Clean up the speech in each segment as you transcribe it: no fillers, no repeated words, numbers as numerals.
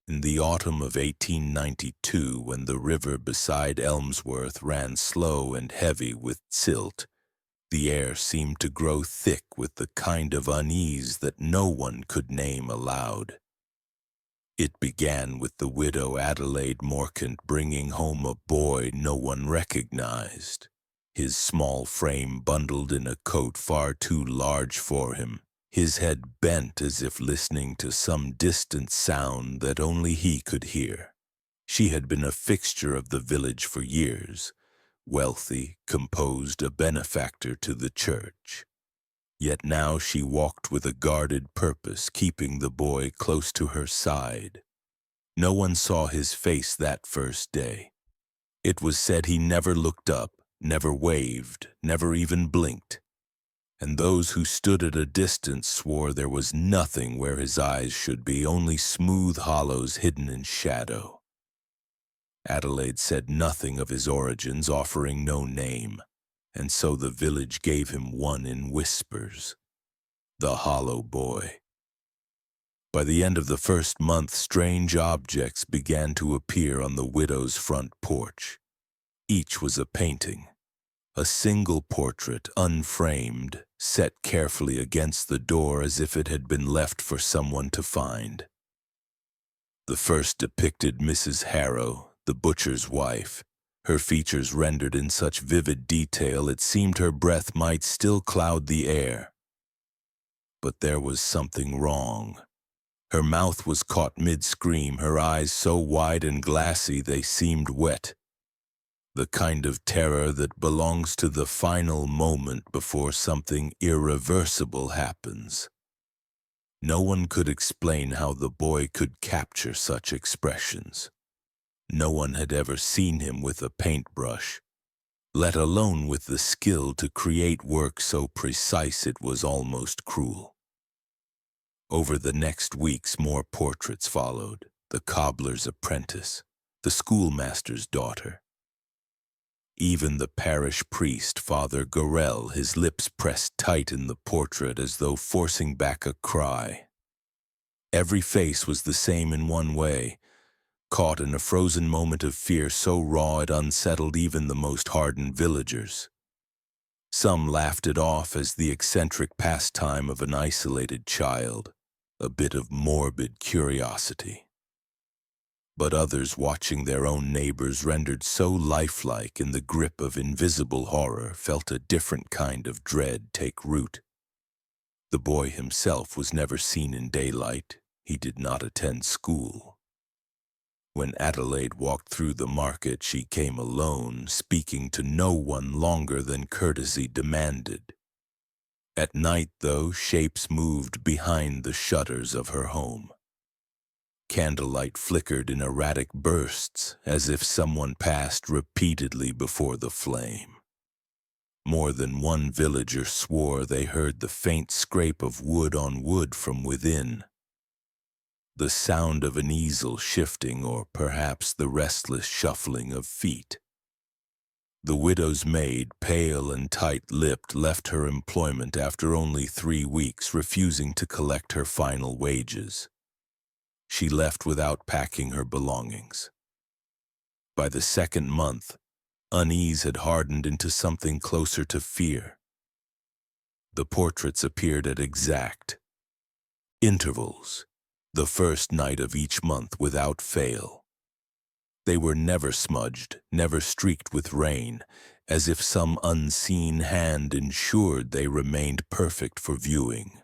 In the autumn of 1892, when the river beside Elmsworth ran slow and heavy with silt, the air seemed to grow thick with the kind of unease that no one could name aloud. It began with the widow Adelaide Morcant bringing home a boy no one recognized, his small frame bundled in a coat far too large for him, his head bent as if listening to some distant sound that only he could hear. She had been a fixture of the village for years, wealthy, composed, a benefactor to the church. Yet now she walked with a guarded purpose, keeping the boy close to her side. No one saw his face that first day. It was said he never looked up, never waved, never even blinked. And those who stood at a distance swore there was nothing where his eyes should be, only smooth hollows hidden in shadow. Adelaide said nothing of his origins, offering no name, and so the village gave him one in whispers: the Hollow Boy. By the end of the first month, strange objects began to appear on the widow's front porch. Each was a painting, a single portrait, unframed, set carefully against the door as if it had been left for someone to find. The first depicted Mrs. Harrow, the butcher's wife, her features rendered in such vivid detail it seemed her breath might still cloud the air. But there was something wrong. Her mouth was caught mid-scream, her eyes so wide and glassy they seemed wet. The kind of terror that belongs to the final moment before something irreversible happens. No one could explain how the boy could capture such expressions. No one had ever seen him with a paintbrush, let alone with the skill to create work so precise it was almost cruel. Over the next weeks, more portraits followed: the cobbler's apprentice, the schoolmaster's daughter. Even the parish priest, Father Gorell, his lips pressed tight in the portrait as though forcing back a cry. Every face was the same in one way, caught in a frozen moment of fear so raw it unsettled even the most hardened villagers. Some laughed it off as the eccentric pastime of an isolated child, a bit of morbid curiosity. But others, watching their own neighbors rendered so lifelike in the grip of invisible horror, felt a different kind of dread take root. The boy himself was never seen in daylight. He did not attend school. When Adelaide walked through the market, she came alone, speaking to no one longer than courtesy demanded. At night, though, shapes moved behind the shutters of her home. Candlelight flickered in erratic bursts, as if someone passed repeatedly before the flame. More than one villager swore they heard the faint scrape of wood on wood from within, the sound of an easel shifting, or perhaps the restless shuffling of feet. The widow's maid, pale and tight-lipped, left her employment after only 3 weeks, refusing to collect her final wages. She left without packing her belongings. By the second month, unease had hardened into something closer to fear. The portraits appeared at exact intervals, the first night of each month without fail. They were never smudged, never streaked with rain, as if some unseen hand ensured they remained perfect for viewing.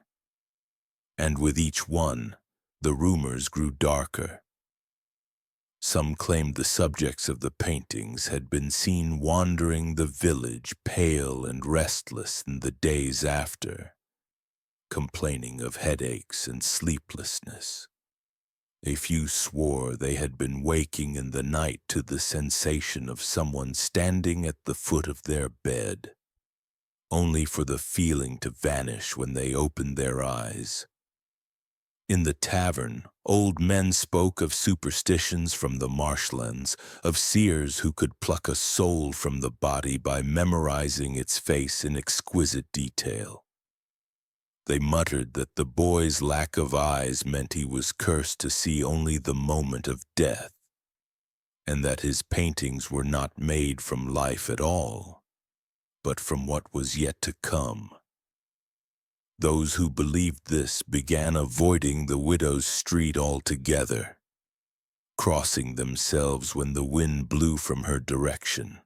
And with each one, the rumors grew darker. Some claimed the subjects of the paintings had been seen wandering the village, pale and restless, in the days after, complaining of headaches and sleeplessness. A few swore they had been waking in the night to the sensation of someone standing at the foot of their bed, only for the feeling to vanish when they opened their eyes. In the tavern, old men spoke of superstitions from the marshlands, of seers who could pluck a soul from the body by memorizing its face in exquisite detail. They muttered that the boy's lack of eyes meant he was cursed to see only the moment of death, and that his paintings were not made from life at all, but from what was yet to come. Those who believed this began avoiding the widow's street altogether, crossing themselves when the wind blew from her direction.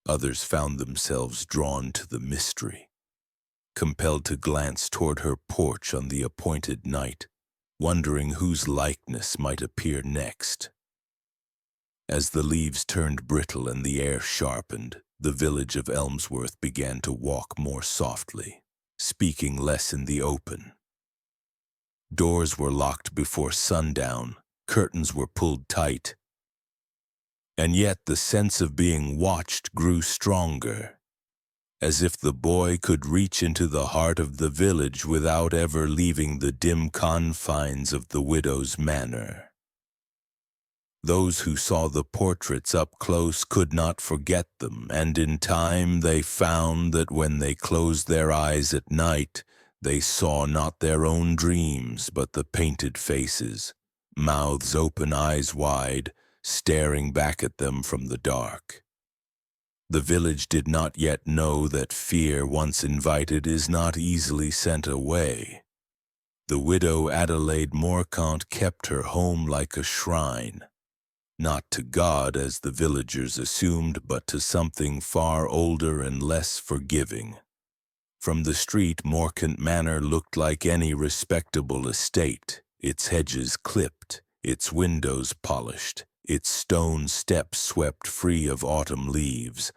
Others found themselves drawn to the mystery, compelled to glance toward her porch on the appointed night, wondering whose likeness might appear next. As the leaves turned brittle and the air sharpened, the village of Elmsworth began to walk more softly, speaking less in the open. Doors were locked before sundown, curtains were pulled tight, and yet the sense of being watched grew stronger, as if the boy could reach into the heart of the village without ever leaving the dim confines of the widow's manor. Those who saw the portraits up close could not forget them, and in time they found that when they closed their eyes at night, they saw not their own dreams, but the painted faces, mouths open, eyes wide, staring back at them from the dark. The village did not yet know that fear, once invited, is not easily sent away. The widow Adelaide Morcant kept her home like a shrine, not to God as the villagers assumed, but to something far older and less forgiving. From the street, Morcant Manor looked like any respectable estate, its hedges clipped, its windows polished, its stone steps swept free of autumn leaves.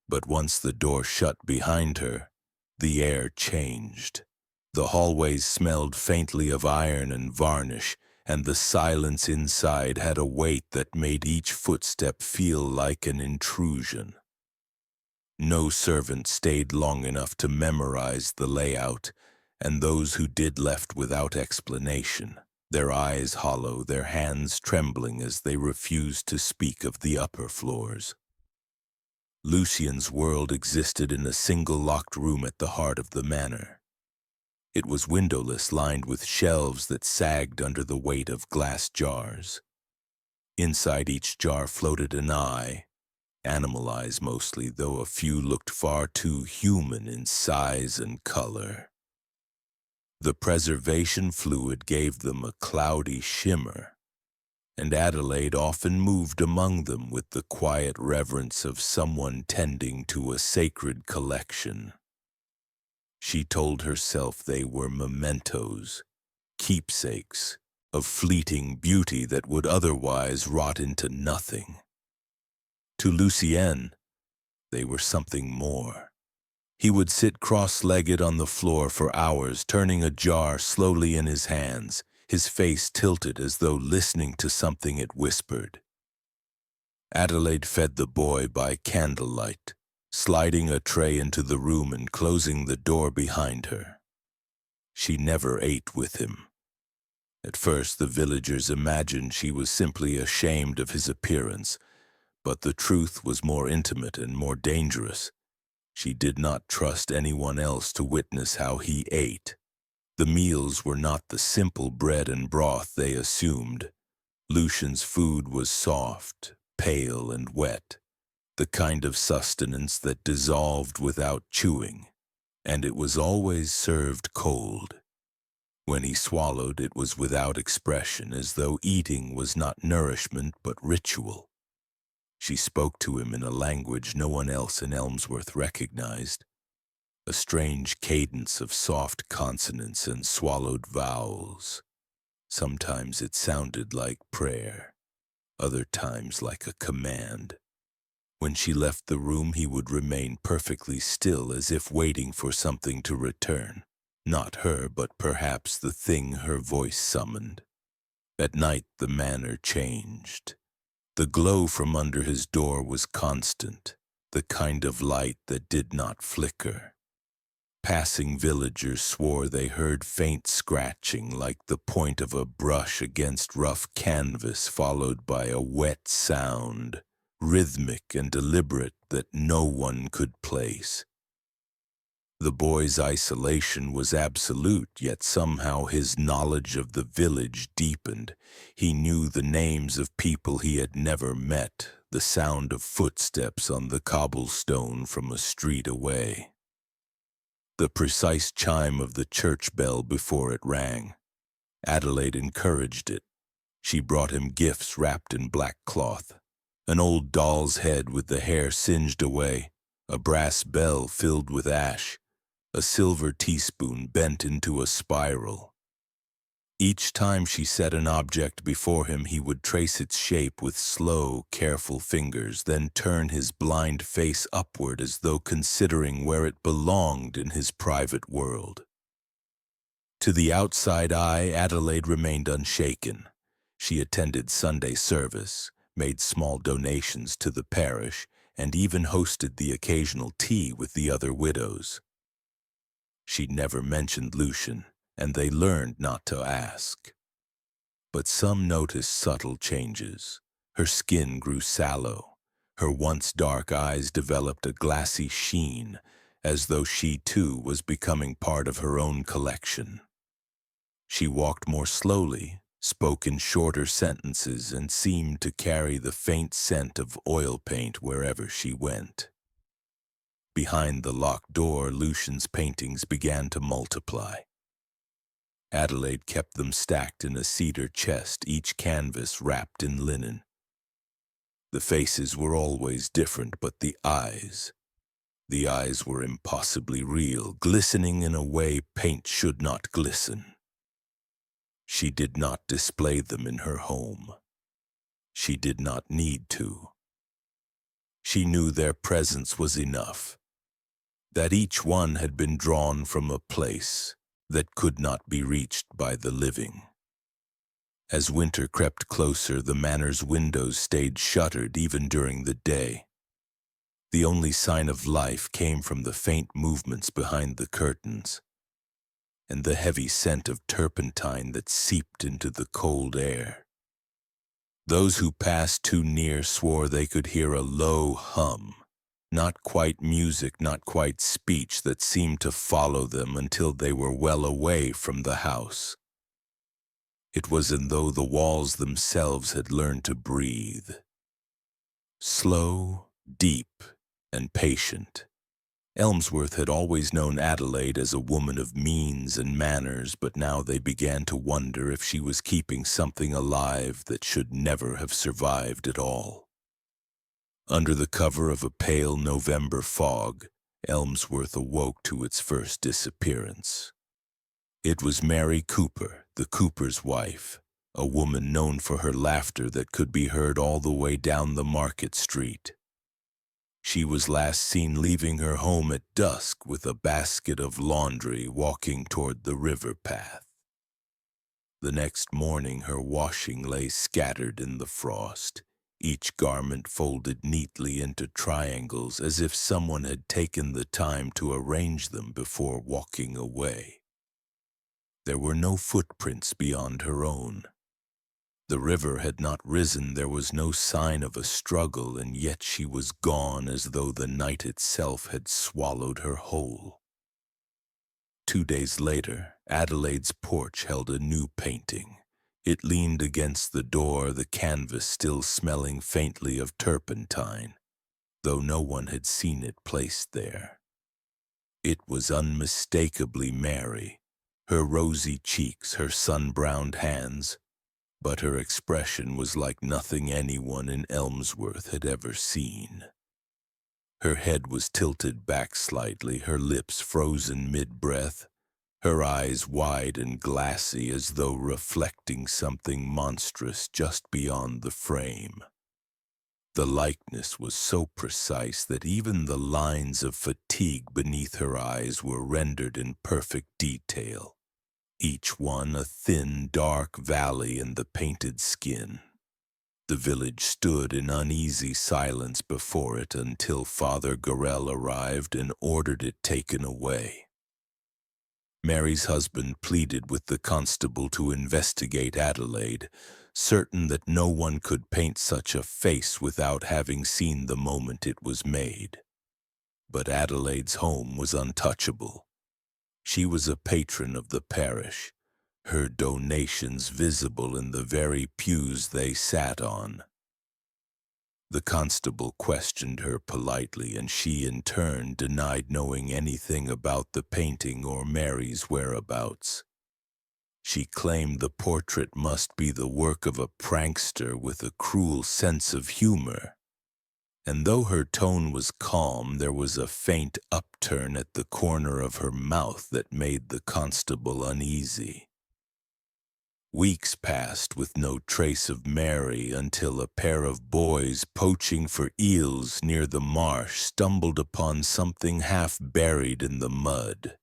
But once the door shut behind her, the air changed. The hallways smelled faintly of iron and varnish, and the silence inside had a weight that made each footstep feel like an intrusion. No servant stayed long enough to memorize the layout, and those who did left without explanation, their eyes hollow, their hands trembling as they refused to speak of the upper floors. Lucian's world existed in a single locked room at the heart of the manor. It was windowless, lined with shelves that sagged under the weight of glass jars. Inside each jar floated an eye, animal eyes mostly, though a few looked far too human in size and color. The preservation fluid gave them a cloudy shimmer, and Adelaide often moved among them with the quiet reverence of someone tending to a sacred collection. She told herself they were mementos, keepsakes, of fleeting beauty that would otherwise rot into nothing. To Lucien, they were something more. He would sit cross-legged on the floor for hours, turning a jar slowly in his hands, his face tilted as though listening to something it whispered. Adelaide fed the boy by candlelight, sliding a tray into the room and closing the door behind her. She never ate with him. At first, the villagers imagined she was simply ashamed of his appearance, but the truth was more intimate and more dangerous. She did not trust anyone else to witness how he ate. The meals were not the simple bread and broth they assumed. Lucian's food was soft, pale, and wet, the kind of sustenance that dissolved without chewing, and it was always served cold. When he swallowed, it was without expression, as though eating was not nourishment but ritual. She spoke to him in a language no one else in Elmsworth recognized, a strange cadence of soft consonants and swallowed vowels. Sometimes it sounded like prayer, other times like a command. When she left the room, he would remain perfectly still, as if waiting for something to return. Not her, but perhaps the thing her voice summoned. At night, the manner changed. The glow from under his door was constant, the kind of light that did not flicker. Passing villagers swore they heard faint scratching like the point of a brush against rough canvas, followed by a wet sound, rhythmic and deliberate, that no one could place. The boy's isolation was absolute, yet somehow his knowledge of the village deepened. He knew the names of people he had never met, the sound of footsteps on the cobblestone from a street away, the precise chime of the church bell before it rang. Adelaide encouraged it. She brought him gifts wrapped in black cloth, an old doll's head with the hair singed away, a brass bell filled with ash, a silver teaspoon bent into a spiral. Each time she set an object before him, he would trace its shape with slow, careful fingers, then turn his blind face upward as though considering where it belonged in his private world. To the outside eye, Adelaide remained unshaken. She attended Sunday service, made small donations to the parish, and even hosted the occasional tea with the other widows. She never mentioned Lucian, and they learned not to ask. But some noticed subtle changes. Her skin grew sallow. Her once dark eyes developed a glassy sheen, as though she too was becoming part of her own collection. She walked more slowly, spoke in shorter sentences, and seemed to carry the faint scent of oil paint wherever she went. Behind the locked door, Lucian's paintings began to multiply. Adelaide kept them stacked in a cedar chest, each canvas wrapped in linen. The faces were always different, but the eyes were impossibly real, glistening in a way paint should not glisten. She did not display them in her home. She did not need to. She knew their presence was enough, that each one had been drawn from a place that could not be reached by the living. As winter crept closer, the manor's windows stayed shuttered even during the day. The only sign of life came from the faint movements behind the curtains, and the heavy scent of turpentine that seeped into the cold air. Those who passed too near swore they could hear a low hum, not quite music, not quite speech, that seemed to follow them until they were well away from the house. It was as though the walls themselves had learned to breathe. Slow, deep, and patient. Elmsworth had always known Adelaide as a woman of means and manners, but now they began to wonder if she was keeping something alive that should never have survived at all. Under the cover of a pale November fog, Elmsworth awoke to its first disappearance. It was Mary Cooper, the Cooper's wife, a woman known for her laughter that could be heard all the way down the market street. She was last seen leaving her home at dusk with a basket of laundry, walking toward the river path. The next morning her washing lay scattered in the frost, each garment folded neatly into triangles as if someone had taken the time to arrange them before walking away. There were no footprints beyond her own. The river had not risen, there was no sign of a struggle, and yet she was gone as though the night itself had swallowed her whole. 2 days later, Adelaide's porch held a new painting. It leaned against the door, the canvas still smelling faintly of turpentine, though no one had seen it placed there. It was unmistakably Mary, her rosy cheeks, her sun-browned hands, but her expression was like nothing anyone in Elmsworth had ever seen. Her head was tilted back slightly, her lips frozen mid-breath, her eyes wide and glassy as though reflecting something monstrous just beyond the frame. The likeness was so precise that even the lines of fatigue beneath her eyes were rendered in perfect detail, each one a thin, dark valley in the painted skin. The village stood in uneasy silence before it until Father Gorell arrived and ordered it taken away. Mary's husband pleaded with the constable to investigate Adelaide, certain that no one could paint such a face without having seen the moment it was made. But Adelaide's home was untouchable. She was a patron of the parish, her donations visible in the very pews they sat on. The constable questioned her politely, and she in turn denied knowing anything about the painting or Mary's whereabouts. She claimed the portrait must be the work of a prankster with a cruel sense of humor. And though her tone was calm, there was a faint upturn at the corner of her mouth that made the constable uneasy. Weeks passed with no trace of Mary until a pair of boys poaching for eels near the marsh stumbled upon something half buried in the mud.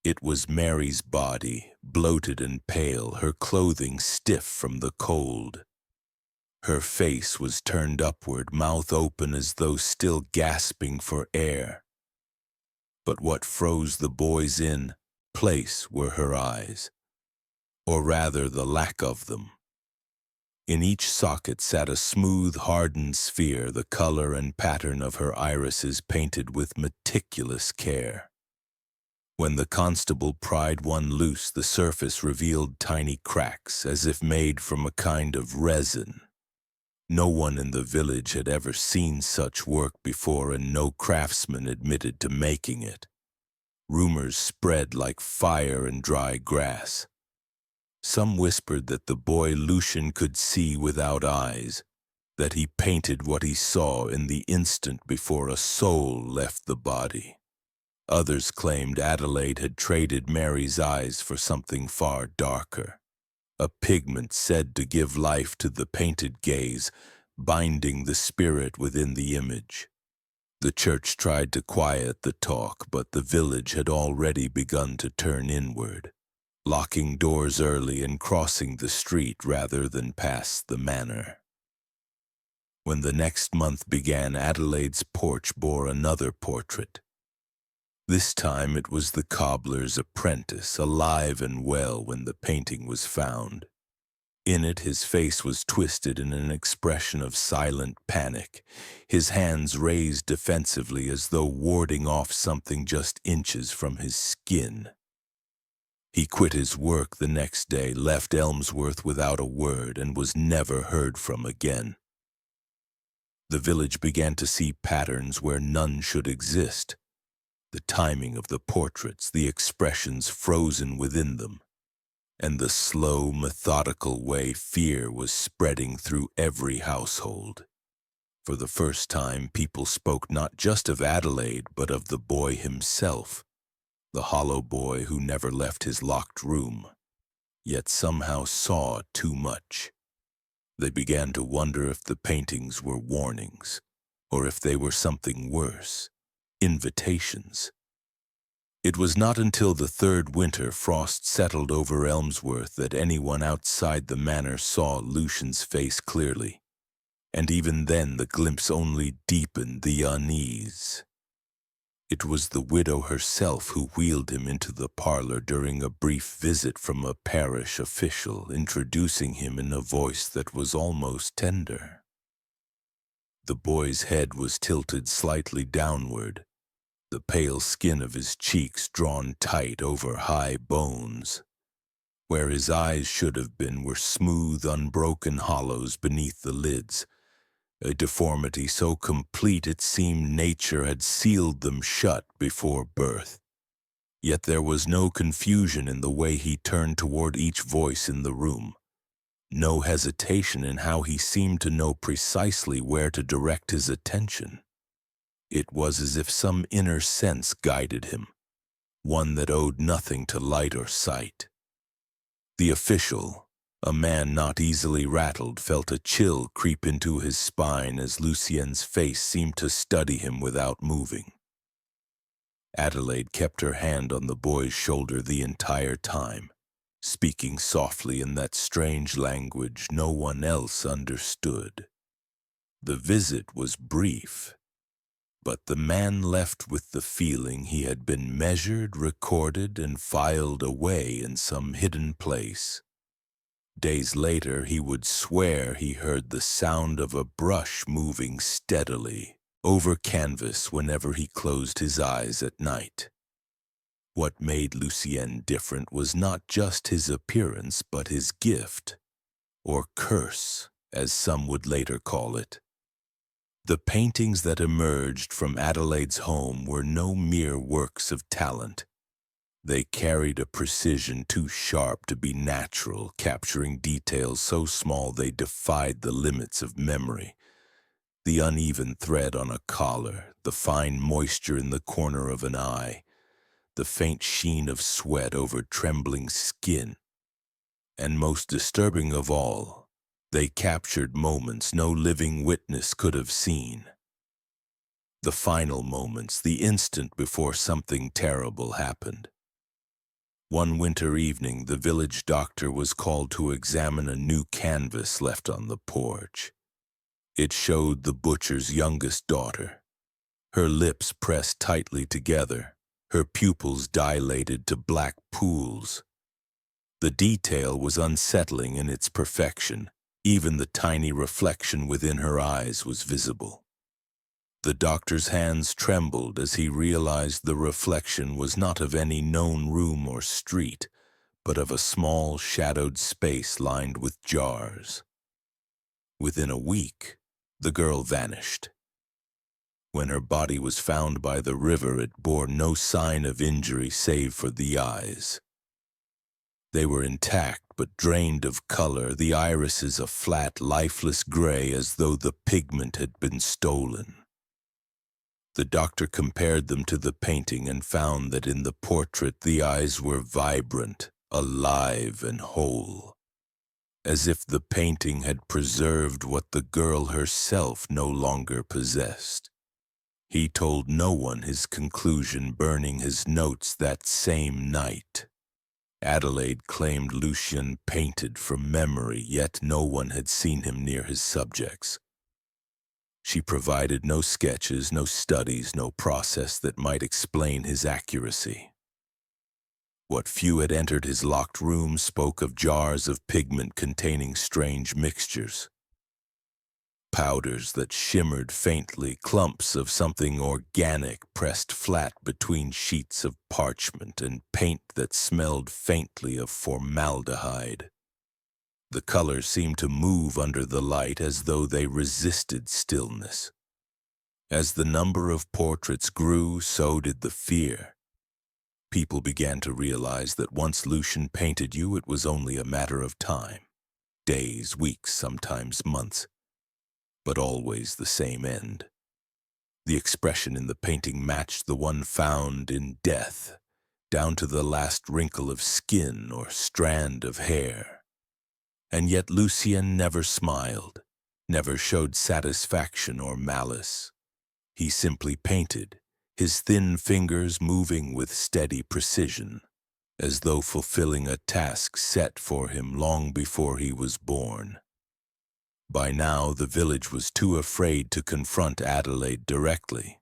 It was Mary's body, bloated and pale, her clothing stiff from the cold. Her face was turned upward, mouth open as though still gasping for air. But what froze the boys in place were her eyes, or rather the lack of them. In each socket sat a smooth, hardened sphere, the color and pattern of her irises painted with meticulous care. When the constable pried one loose, the surface revealed tiny cracks, as if made from a kind of resin. No one in the village had ever seen such work before, and no craftsman admitted to making it. Rumors spread like fire in dry grass. Some whispered that the boy Lucian could see without eyes, that he painted what he saw in the instant before a soul left the body. Others claimed Adelaide had traded Mary's eyes for something far darker, a pigment said to give life to the painted gaze, binding the spirit within the image. The church tried to quiet the talk, but the village had already begun to turn inward, locking doors early and crossing the street rather than past the manor. When the next month began, Adelaide's porch bore another portrait. This time it was the cobbler's apprentice, alive and well when the painting was found. In it his face was twisted in an expression of silent panic, his hands raised defensively as though warding off something just inches from his skin. He quit his work the next day, left Elmsworth without a word, and was never heard from again. The village began to see patterns where none should exist. The timing of the portraits, the expressions frozen within them, and the slow, methodical way fear was spreading through every household. For the first time, people spoke not just of Adelaide, but of the boy himself, the hollow boy who never left his locked room, yet somehow saw too much. They began to wonder if the paintings were warnings, or if they were something worse, invitations. It was not until the third winter frost settled over Elmsworth that anyone outside the manor saw Lucian's face clearly, and even then the glimpse only deepened the unease. It was the widow herself who wheeled him into the parlor during a brief visit from a parish official, introducing him in a voice that was almost tender. The boy's head was tilted slightly downward, the pale skin of his cheeks drawn tight over high bones. Where his eyes should have been were smooth, unbroken hollows beneath the lids, a deformity so complete it seemed nature had sealed them shut before birth. Yet there was no confusion in the way he turned toward each voice in the room, no hesitation in how he seemed to know precisely where to direct his attention. It was as if some inner sense guided him, one that owed nothing to light or sight. The official, a man not easily rattled, felt a chill creep into his spine as Lucien's face seemed to study him without moving. Adelaide kept her hand on the boy's shoulder the entire time, speaking softly in that strange language no one else understood. The visit was brief, but the man left with the feeling he had been measured, recorded, and filed away in some hidden place. Days later, he would swear he heard the sound of a brush moving steadily, over canvas whenever he closed his eyes at night. What made Lucien different was not just his appearance, but his gift, or curse, as some would later call it. The paintings that emerged from Adelaide's home were no mere works of talent. They carried a precision too sharp to be natural, capturing details so small they defied the limits of memory. The uneven thread on a collar, the fine moisture in the corner of an eye, the faint sheen of sweat over trembling skin. And most disturbing of all, they captured moments no living witness could have seen. The final moments, the instant before something terrible happened. One winter evening, the village doctor was called to examine a new canvas left on the porch. It showed the butcher's youngest daughter, her lips pressed tightly together, her pupils dilated to black pools. The detail was unsettling in its perfection. Even the tiny reflection within her eyes was visible. The doctor's hands trembled as he realized the reflection was not of any known room or street, but of a small, shadowed space lined with jars. Within a week, the girl vanished. When her body was found by the river, it bore no sign of injury save for the eyes. They were intact but drained of color, the irises a flat, lifeless gray as though the pigment had been stolen. The doctor compared them to the painting and found that in the portrait the eyes were vibrant, alive and whole, as if the painting had preserved what the girl herself no longer possessed. He told no one his conclusion, burning his notes that same night. Adelaide claimed Lucien painted from memory, yet no one had seen him near his subjects. She provided no sketches, no studies, no process that might explain his accuracy. What few had entered his locked room spoke of jars of pigment containing strange mixtures. Powders that shimmered faintly, clumps of something organic pressed flat between sheets of parchment, and paint that smelled faintly of formaldehyde. The colors seemed to move under the light as though they resisted stillness. As the number of portraits grew, so did the fear. People began to realize that once Lucien painted you, it was only a matter of time. Days, weeks, sometimes months. But always the same end. The expression in the painting matched the one found in death, down to the last wrinkle of skin or strand of hair. And yet Lucien never smiled, never showed satisfaction or malice. He simply painted, his thin fingers moving with steady precision, as though fulfilling a task set for him long before he was born. By now, the village was too afraid to confront Adelaide directly.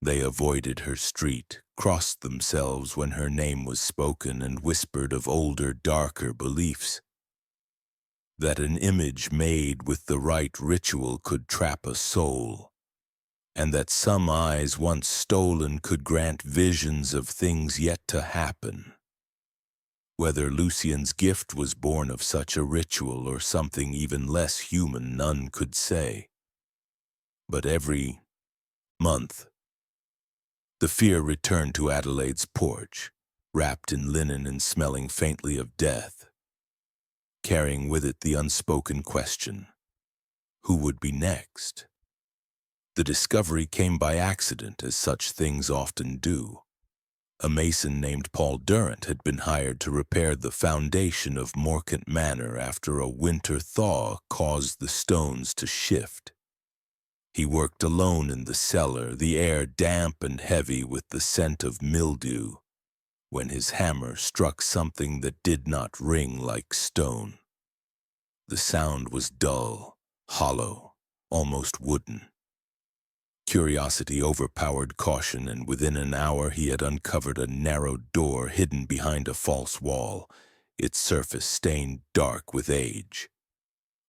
They avoided her street, crossed themselves when her name was spoken, and whispered of older, darker beliefs. That an image made with the right ritual could trap a soul, and that some eyes once stolen could grant visions of things yet to happen. Whether Lucien's gift was born of such a ritual or something even less human, none could say. But every month, the fear returned to Adelaide's porch, wrapped in linen and smelling faintly of death, carrying with it the unspoken question, who would be next? The discovery came by accident, as such things often do. A mason named Paul Durant had been hired to repair the foundation of Morcant Manor after a winter thaw caused the stones to shift. He worked alone in the cellar, the air damp and heavy with the scent of mildew, when his hammer struck something that did not ring like stone. The sound was dull, hollow, almost wooden. Curiosity overpowered caution, and within an hour he had uncovered a narrow door hidden behind a false wall, its surface stained dark with age.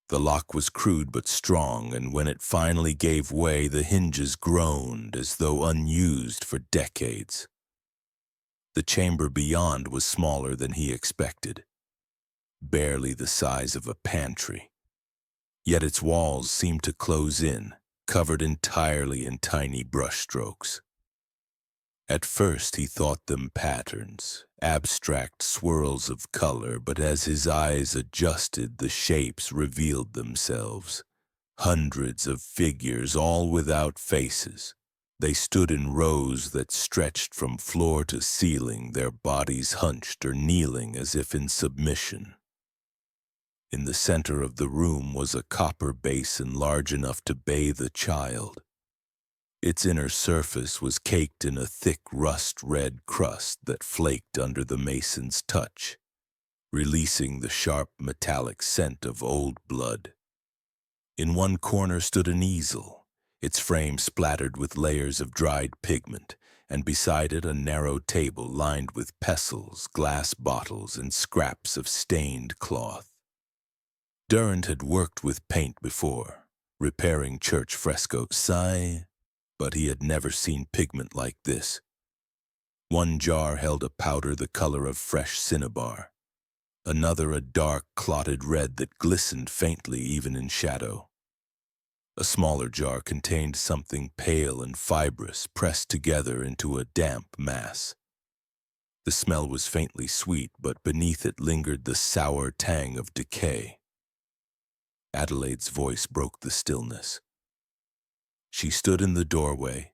The lock was crude but strong, and when it finally gave way, the hinges groaned as though unused for decades. The chamber beyond was smaller than he expected, barely the size of a pantry. Yet its walls seemed to close in, covered entirely in tiny brushstrokes. At first he thought them patterns, abstract swirls of color, but as his eyes adjusted, the shapes revealed themselves. Hundreds of figures, all without faces. They stood in rows that stretched from floor to ceiling, their bodies hunched or kneeling as if in submission. In the center of the room was a copper basin large enough to bathe a child. Its inner surface was caked in a thick rust-red crust that flaked under the mason's touch, releasing the sharp metallic scent of old blood. In one corner stood an easel, its frame splattered with layers of dried pigment, and beside it a narrow table lined with pestles, glass bottles, and scraps of stained cloth. Durant had worked with paint before, repairing church frescoes, but he had never seen pigment like this. One jar held a powder the color of fresh cinnabar, another a dark, clotted red that glistened faintly even in shadow. A smaller jar contained something pale and fibrous pressed together into a damp mass. The smell was faintly sweet, but beneath it lingered the sour tang of decay. Adelaide's voice broke the stillness. She stood in the doorway,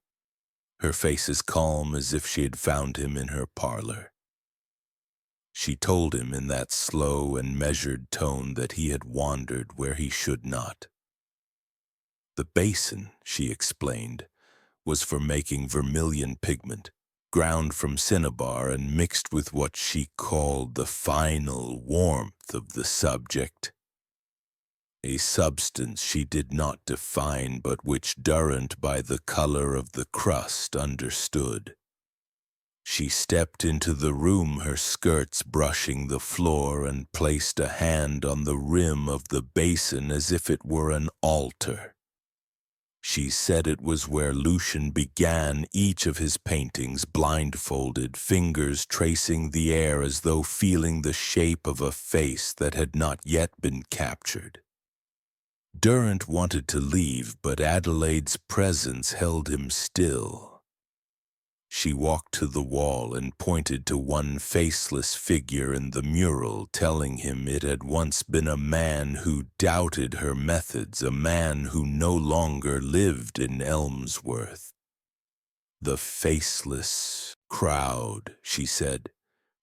her face as calm as if she had found him in her parlor. She told him in that slow and measured tone that he had wandered where he should not. The basin, she explained, was for making vermilion pigment, ground from cinnabar and mixed with what she called the final warmth of the subject. A substance she did not define, but which Durant, by the color of the crust, understood. She stepped into the room, her skirts brushing the floor, and placed a hand on the rim of the basin as if it were an altar. She said it was where Lucian began each of his paintings, blindfolded, fingers tracing the air as though feeling the shape of a face that had not yet been captured. Durant wanted to leave, but Adelaide's presence held him still. She walked to the wall and pointed to one faceless figure in the mural, telling him it had once been a man who doubted her methods, a man who no longer lived in Elmsworth. The faceless crowd, she said,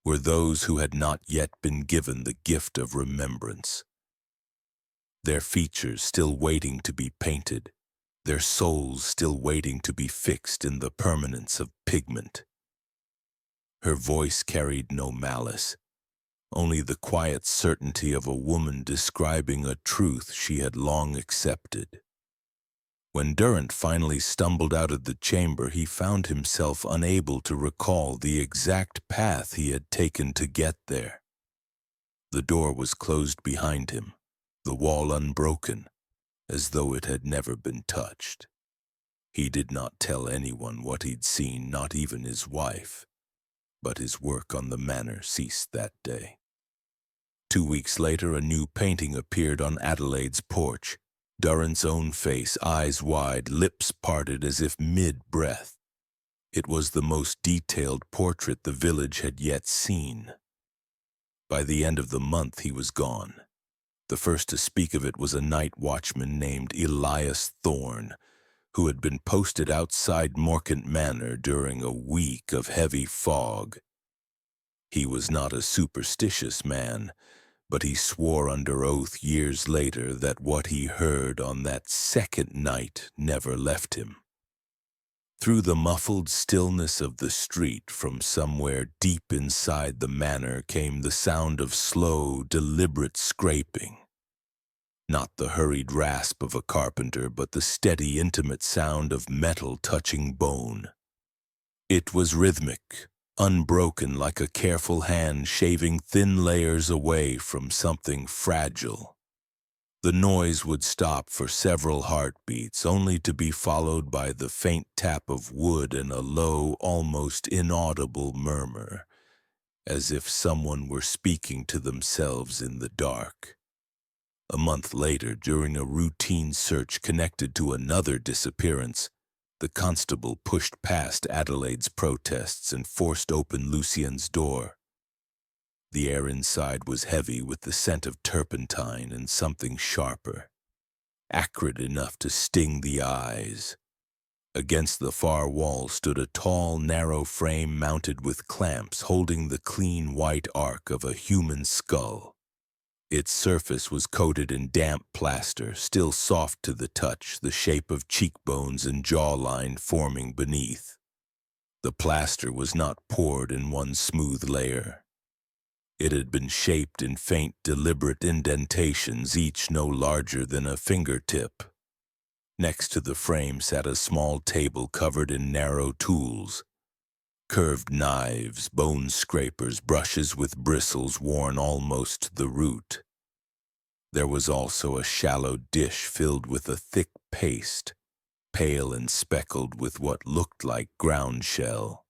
were those who had not yet been given the gift of remembrance. Their features still waiting to be painted, their souls still waiting to be fixed in the permanence of pigment. Her voice carried no malice, only the quiet certainty of a woman describing a truth she had long accepted. When Durant finally stumbled out of the chamber, he found himself unable to recall the exact path he had taken to get there. The door was closed behind him, the wall unbroken, as though it had never been touched. He did not tell anyone what he'd seen, not even his wife, but his work on the manor ceased that day. 2 weeks later, a new painting appeared on Adelaide's porch. Durant's own face, eyes wide, lips parted as if mid-breath. It was the most detailed portrait the village had yet seen. By the end of the month, he was gone. The first to speak of it was a night watchman named Elias Thorne, who had been posted outside Morcant Manor during a week of heavy fog. He was not a superstitious man, but he swore under oath years later that what he heard on that second night never left him. Through the muffled stillness of the street, from somewhere deep inside the manor, came the sound of slow, deliberate scraping. Not the hurried rasp of a carpenter, but the steady, intimate sound of metal touching bone. It was rhythmic, unbroken, like a careful hand shaving thin layers away from something fragile. The noise would stop for several heartbeats, only to be followed by the faint tap of wood and a low, almost inaudible murmur, as if someone were speaking to themselves in the dark. A month later, during a routine search connected to another disappearance, the constable pushed past Adelaide's protests and forced open Lucien's door. The air inside was heavy with the scent of turpentine and something sharper, acrid enough to sting the eyes. Against the far wall stood a tall, narrow frame mounted with clamps holding the clean white arc of a human skull. Its surface was coated in damp plaster, still soft to the touch, the shape of cheekbones and jawline forming beneath. The plaster was not poured in one smooth layer. It had been shaped in faint, deliberate indentations, each no larger than a fingertip. Next to the frame sat a small table covered in narrow tools. Curved knives, bone scrapers, brushes with bristles worn almost to the root. There was also a shallow dish filled with a thick paste, pale and speckled with what looked like ground shell.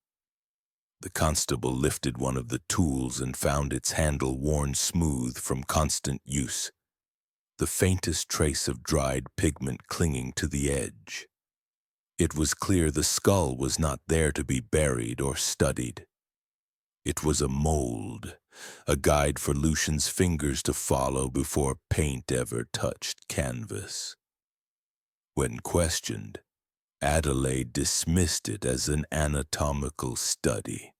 The constable lifted one of the tools and found its handle worn smooth from constant use, the faintest trace of dried pigment clinging to the edge. It was clear the skull was not there to be buried or studied. It was a mold, a guide for Lucien's fingers to follow before paint ever touched canvas. When questioned, Adelaide dismissed it as an anatomical study,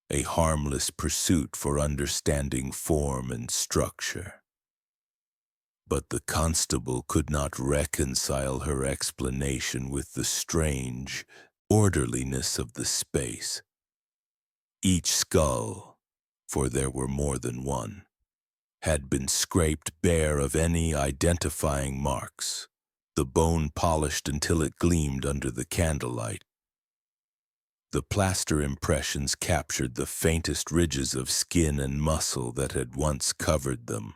a harmless pursuit for understanding form and structure. But the constable could not reconcile her explanation with the strange orderliness of the space. Each skull, for there were more than one, had been scraped bare of any identifying marks, the bone polished until it gleamed under the candlelight. The plaster impressions captured the faintest ridges of skin and muscle that had once covered them,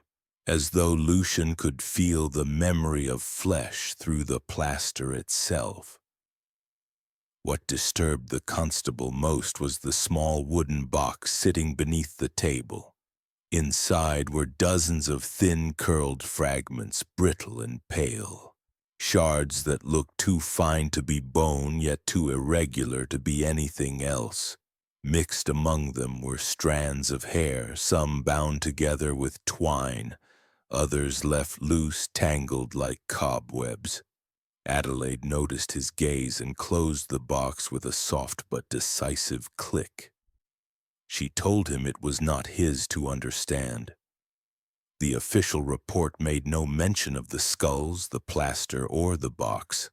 as though Lucien could feel the memory of flesh through the plaster itself. What disturbed the constable most was the small wooden box sitting beneath the table. Inside were dozens of thin, curled fragments, brittle and pale. Shards that looked too fine to be bone, yet too irregular to be anything else. Mixed among them were strands of hair, some bound together with twine, others left loose, tangled like cobwebs. Adelaide noticed his gaze and closed the box with a soft but decisive click. She told him it was not his to understand. The official report made no mention of the skulls, the plaster, or the box.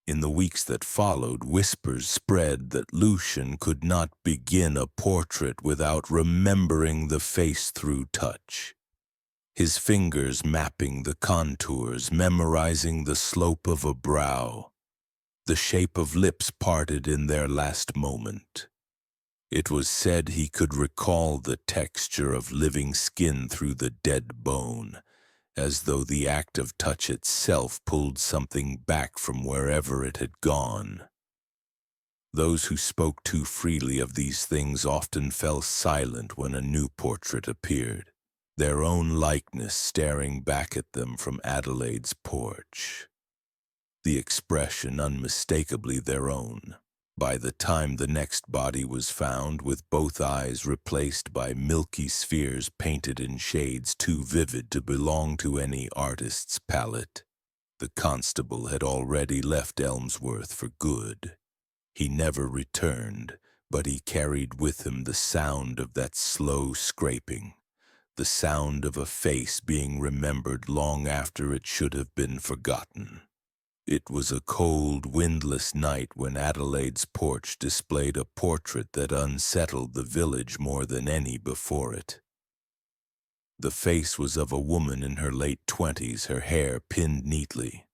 In the weeks that followed, whispers spread that Lucien could not begin a portrait without remembering the face through touch. His fingers mapping the contours, memorizing the slope of a brow, the shape of lips parted in their last moment. It was said he could recall the texture of living skin through the dead bone, as though the act of touch itself pulled something back from wherever it had gone. Those who spoke too freely of these things often fell silent when a new portrait appeared, their own likeness staring back at them from Adelaide's porch. The expression unmistakably their own. By the time the next body was found, with both eyes replaced by milky spheres painted in shades too vivid to belong to any artist's palette, the constable had already left Elmsworth for good. He never returned, but he carried with him the sound of that slow scraping, the sound of a face being remembered long after it should have been forgotten. It was a cold, windless night when Adelaide's porch displayed a portrait that unsettled the village more than any before it. The face was of a woman in her late 20s, her hair pinned neatly,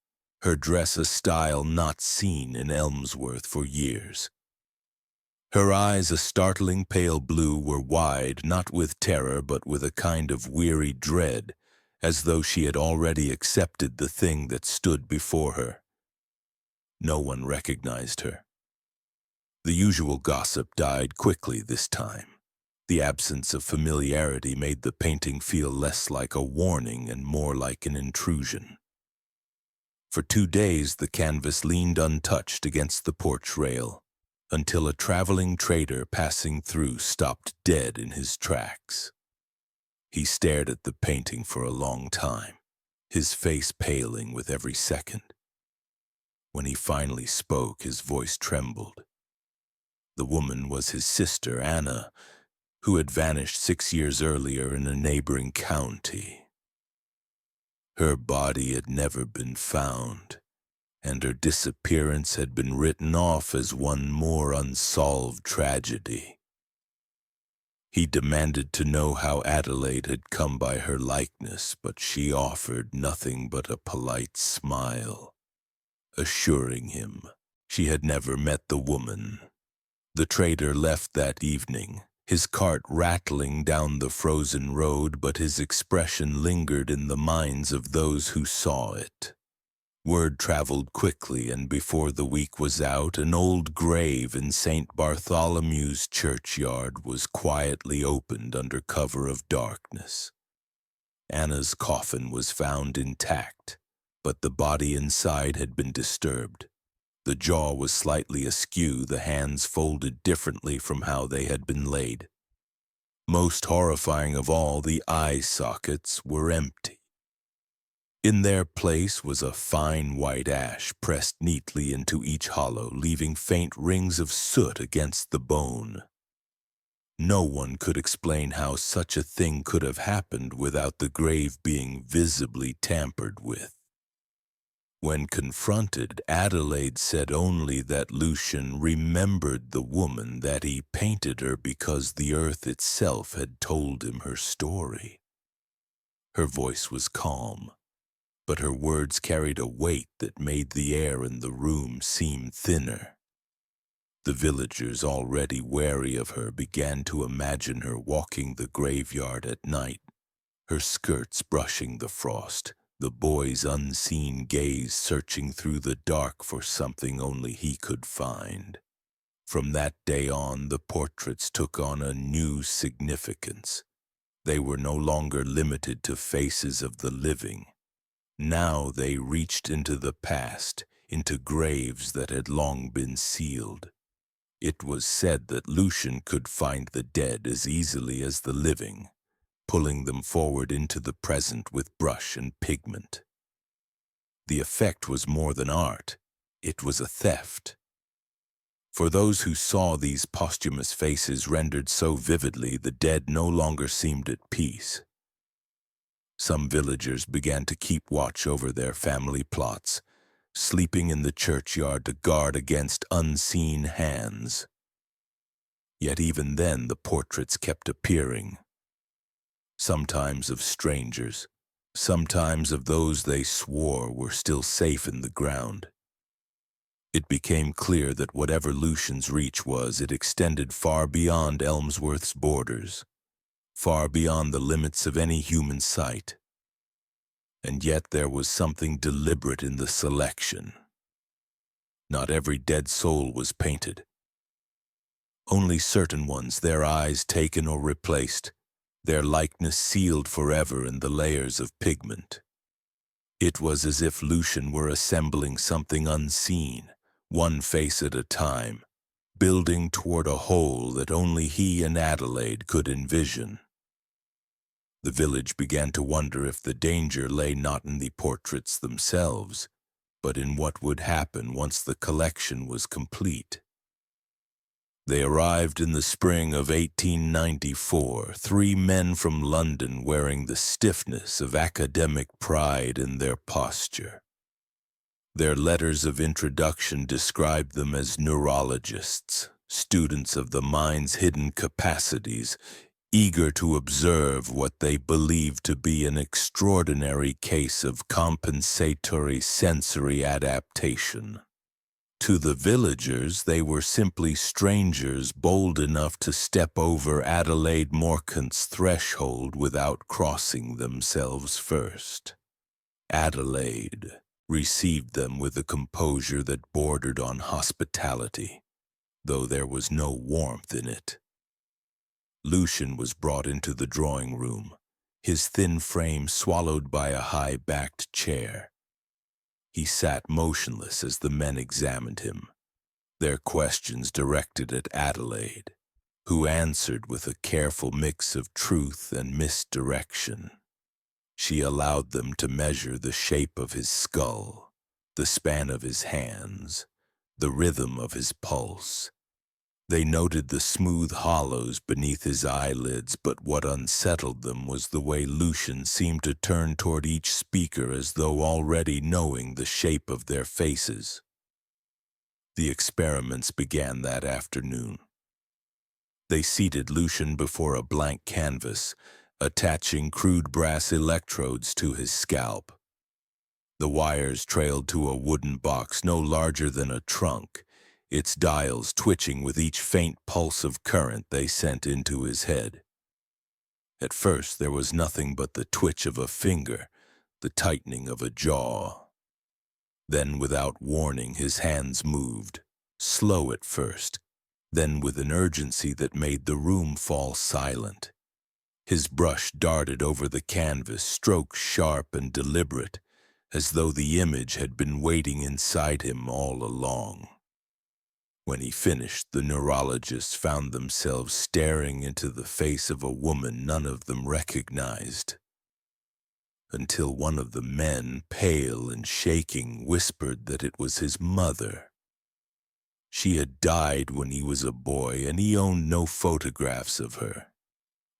her dress a style not seen in Elmsworth for years. Her eyes, a startling pale blue, were wide, not with terror but with a kind of weary dread, as though she had already accepted the thing that stood before her. No one recognized her. The usual gossip died quickly this time. The absence of familiarity made the painting feel less like a warning and more like an intrusion. For 2 days, the canvas leaned untouched against the porch rail, until a traveling trader passing through stopped dead in his tracks. He stared at the painting for a long time, his face paling with every second. When he finally spoke, his voice trembled. The woman was his sister, Anna, who had vanished 6 years earlier in a neighboring county. Her body had never been found, and her disappearance had been written off as one more unsolved tragedy. He demanded to know how Adelaide had come by her likeness, but she offered nothing but a polite smile, assuring him she had never met the woman. The trader left that evening, his cart rattling down the frozen road, but his expression lingered in the minds of those who saw it. Word traveled quickly, and before the week was out, an old grave in St. Bartholomew's churchyard was quietly opened under cover of darkness. Anna's coffin was found intact, but the body inside had been disturbed. The jaw was slightly askew, the hands folded differently from how they had been laid. Most horrifying of all, the eye sockets were empty. In their place was a fine white ash pressed neatly into each hollow, leaving faint rings of soot against the bone. No one could explain how such a thing could have happened without the grave being visibly tampered with. When confronted, Adelaide said only that Lucian remembered the woman, that he painted her because the earth itself had told him her story. Her voice was calm, but her words carried a weight that made the air in the room seem thinner. The villagers, already wary of her, began to imagine her walking the graveyard at night, her skirts brushing the frost, the boy's unseen gaze searching through the dark for something only he could find. From that day on, the portraits took on a new significance. They were no longer limited to faces of the living. Now they reached into the past, into graves that had long been sealed. It was said that Lucian could find the dead as easily as the living, pulling them forward into the present with brush and pigment. The effect was more than art, it was a theft. For those who saw these posthumous faces rendered so vividly, the dead no longer seemed at peace. Some villagers began to keep watch over their family plots, sleeping in the churchyard to guard against unseen hands. Yet even then the portraits kept appearing, sometimes of strangers, sometimes of those they swore were still safe in the ground. It became clear that whatever Lucian's reach was, it extended far beyond Elmsworth's borders, far beyond the limits of any human sight. And yet there was something deliberate in the selection. Not every dead soul was painted. Only certain ones, their eyes taken or replaced, their likeness sealed forever in the layers of pigment. It was as if Lucian were assembling something unseen, one face at a time, building toward a whole that only he and Adelaide could envision. The village began to wonder if the danger lay not in the portraits themselves, but in what would happen once the collection was complete. They arrived in the spring of 1894, 3 men from London wearing the stiffness of academic pride in their posture. Their letters of introduction described them as neurologists, students of the mind's hidden capacities, eager to observe what they believed to be an extraordinary case of compensatory sensory adaptation. To the villagers, they were simply strangers bold enough to step over Adelaide Morcant's threshold without crossing themselves first. Adelaide received them with a composure that bordered on hospitality, though there was no warmth in it. Lucian was brought into the drawing room, his thin frame swallowed by a high-backed chair. He sat motionless as the men examined him, their questions directed at Adelaide, who answered with a careful mix of truth and misdirection. She allowed them to measure the shape of his skull, the span of his hands, the rhythm of his pulse. They noted the smooth hollows beneath his eyelids, but what unsettled them was the way Lucian seemed to turn toward each speaker as though already knowing the shape of their faces. The experiments began that afternoon. They seated Lucian before a blank canvas, attaching crude brass electrodes to his scalp. The wires trailed to a wooden box no larger than a trunk, its dials twitching with each faint pulse of current they sent into his head. At first there was nothing but the twitch of a finger, the tightening of a jaw. Then, without warning, his hands moved, slow at first, then with an urgency that made the room fall silent. His brush darted over the canvas, strokes sharp and deliberate, as though the image had been waiting inside him all along. When he finished, the neurologists found themselves staring into the face of a woman none of them recognized. Until one of the men, pale and shaking, whispered that it was his mother. She had died when he was a boy, and he owned no photographs of her.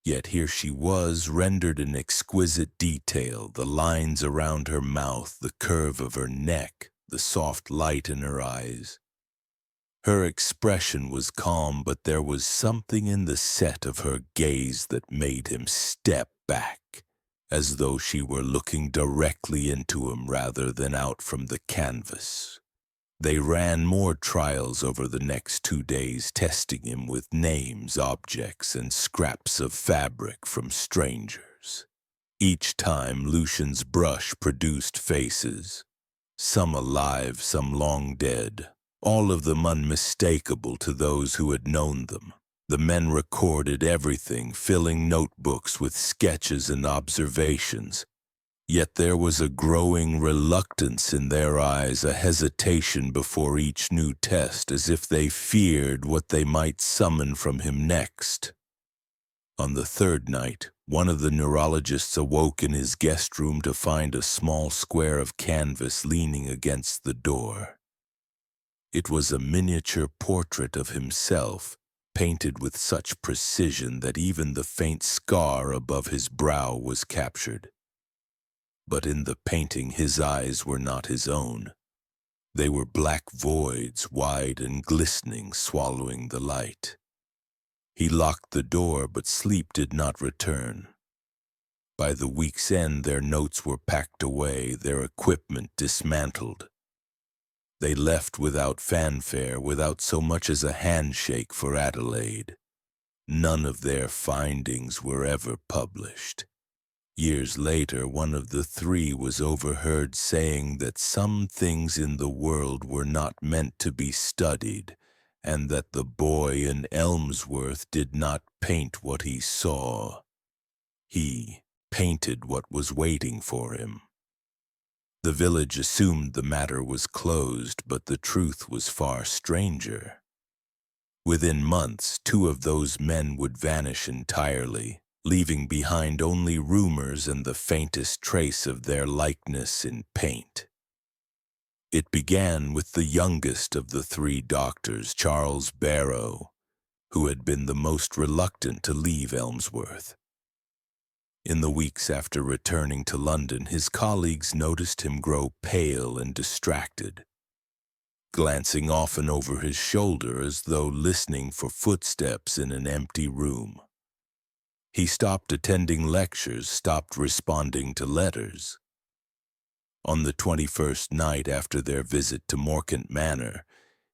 Yet here she was, rendered in exquisite detail, the lines around her mouth, the curve of her neck, the soft light in her eyes. Her expression was calm, but there was something in the set of her gaze that made him step back, as though she were looking directly into him rather than out from the canvas. They ran more trials over the next 2 days, testing him with names, objects, and scraps of fabric from strangers. Each time, Lucian's brush produced faces, some alive, some long dead, all of them unmistakable to those who had known them. The men recorded everything, filling notebooks with sketches and observations. Yet there was a growing reluctance in their eyes, a hesitation before each new test, as if they feared what they might summon from him next. On the third night, one of the neurologists awoke in his guest room to find a small square of canvas leaning against the door. It was a miniature portrait of himself, painted with such precision that even the faint scar above his brow was captured. But in the painting his eyes were not his own. They were black voids, wide and glistening, swallowing the light. He locked the door, but sleep did not return. By the week's end, their notes were packed away, their equipment dismantled. They left without fanfare, without so much as a handshake for Adelaide. None of their findings were ever published. Years later, one of the three was overheard saying that some things in the world were not meant to be studied, and that the boy in Elmsworth did not paint what he saw. He painted what was waiting for him. The village assumed the matter was closed, but the truth was far stranger. Within months, 2 of those men would vanish entirely, leaving behind only rumors and the faintest trace of their likeness in paint. It began with the youngest of the 3 doctors, Charles Barrow, who had been the most reluctant to leave Elmsworth. In the weeks after returning to London, his colleagues noticed him grow pale and distracted, glancing often over his shoulder as though listening for footsteps in an empty room. He stopped attending lectures, stopped responding to letters. On the 21st night after their visit to Morcant Manor,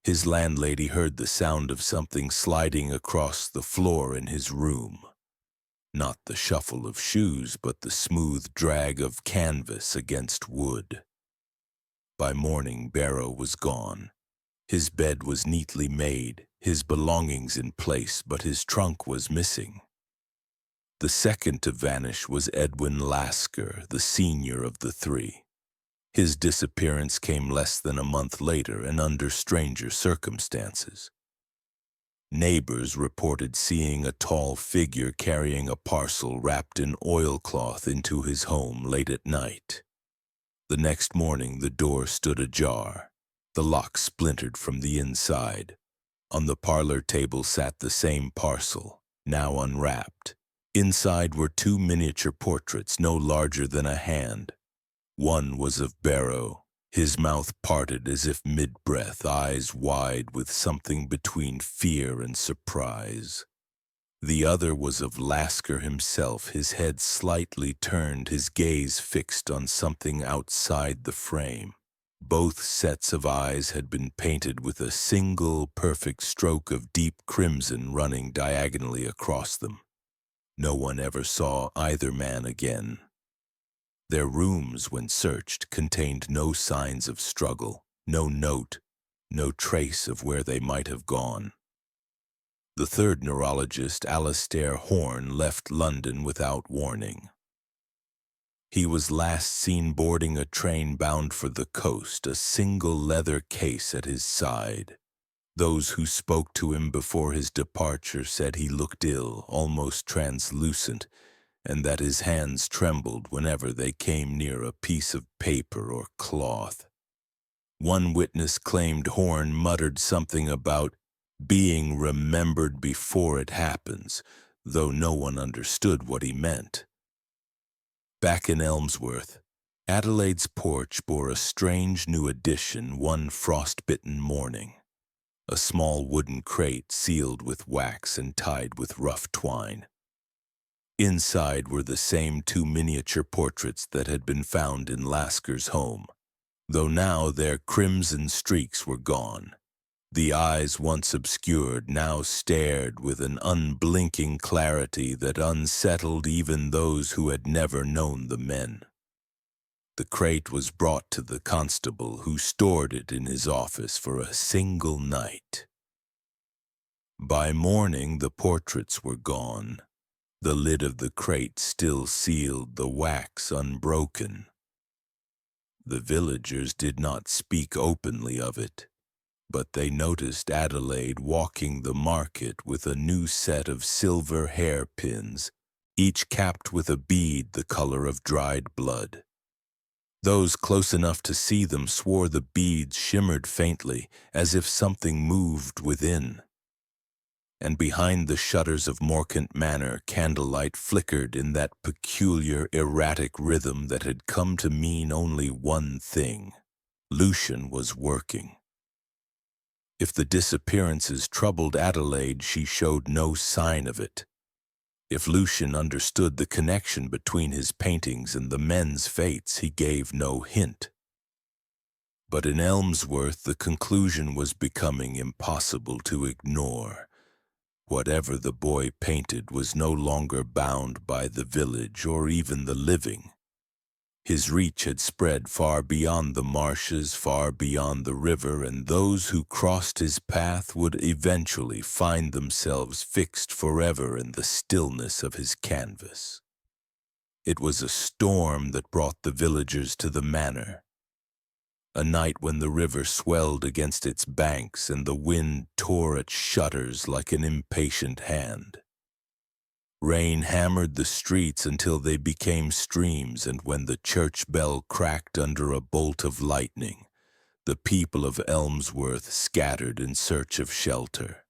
His landlady heard the sound of something sliding across the floor in his room. Not the shuffle of shoes, but the smooth drag of canvas against wood. By morning, Barrow was gone. His bed was neatly made, his belongings in place, but his trunk was missing. The second to vanish was Edwin Lasker, the senior of the three. His disappearance came less than a month later and under stranger circumstances. Neighbors reported seeing a tall figure carrying a parcel wrapped in oilcloth into his home late at night. The next morning, the door stood ajar. The lock splintered from the inside. On the parlor table sat the same parcel, now unwrapped. Inside were two miniature portraits no larger than a hand. One was of Barrow, his mouth parted as if mid-breath, eyes wide with something between fear and surprise. The other was of Lasker himself, his head slightly turned, his gaze fixed on something outside the frame. Both sets of eyes had been painted with a single perfect stroke of deep crimson running diagonally across them. No one ever saw either man again. Their rooms, when searched, contained no signs of struggle, no note, no trace of where they might have gone. The third neurologist, Alastair Horn, left London without warning. He was last seen boarding a train bound for the coast, a single leather case at his side. Those who spoke to him before his departure said he looked ill, almost translucent, and that his hands trembled whenever they came near a piece of paper or cloth. One witness claimed Horn muttered something about being remembered before it happens, though no one understood what he meant. Back in Elmsworth, Adelaide's porch bore a strange new addition one frost-bitten morning. A small wooden crate sealed with wax and tied with rough twine. Inside were the same two miniature portraits that had been found in Lasker's home, though now their crimson streaks were gone. The eyes once obscured now stared with an unblinking clarity that unsettled even those who had never known the men. The crate was brought to the constable, who stored it in his office for a single night. By morning, the portraits were gone. The lid of the crate still sealed, the wax unbroken. The villagers did not speak openly of it, but they noticed Adelaide walking the market with a new set of silver hairpins, each capped with a bead the color of dried blood. Those close enough to see them swore the beads shimmered faintly, as if something moved within. And behind the shutters of Morcant Manor, candlelight flickered in that peculiar, erratic rhythm that had come to mean only one thing: Lucian was working. If the disappearances troubled Adelaide, she showed no sign of it. If Lucian understood the connection between his paintings and the men's fates, he gave no hint. But in Elmsworth, the conclusion was becoming impossible to ignore. Whatever the boy painted was no longer bound by the village or even the living. His reach had spread far beyond the marshes, far beyond the river, and those who crossed his path would eventually find themselves fixed forever in the stillness of his canvas. It was a storm that brought the villagers to the manor. A night when the river swelled against its banks and the wind tore at shutters like an impatient hand. Rain hammered the streets until they became streams, and when the church bell cracked under a bolt of lightning, the people of Elmsworth scattered in search of shelter.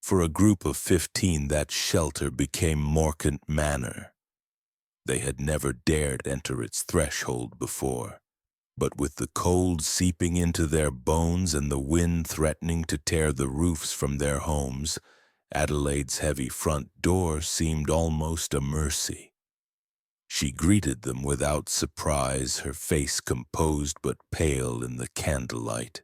For a group of 15, that shelter became Morcant Manor. They had never dared enter its threshold before, but with the cold seeping into their bones and the wind threatening to tear the roofs from their homes, Adelaide's heavy front door seemed almost a mercy. She greeted them without surprise, her face composed but pale in the candlelight.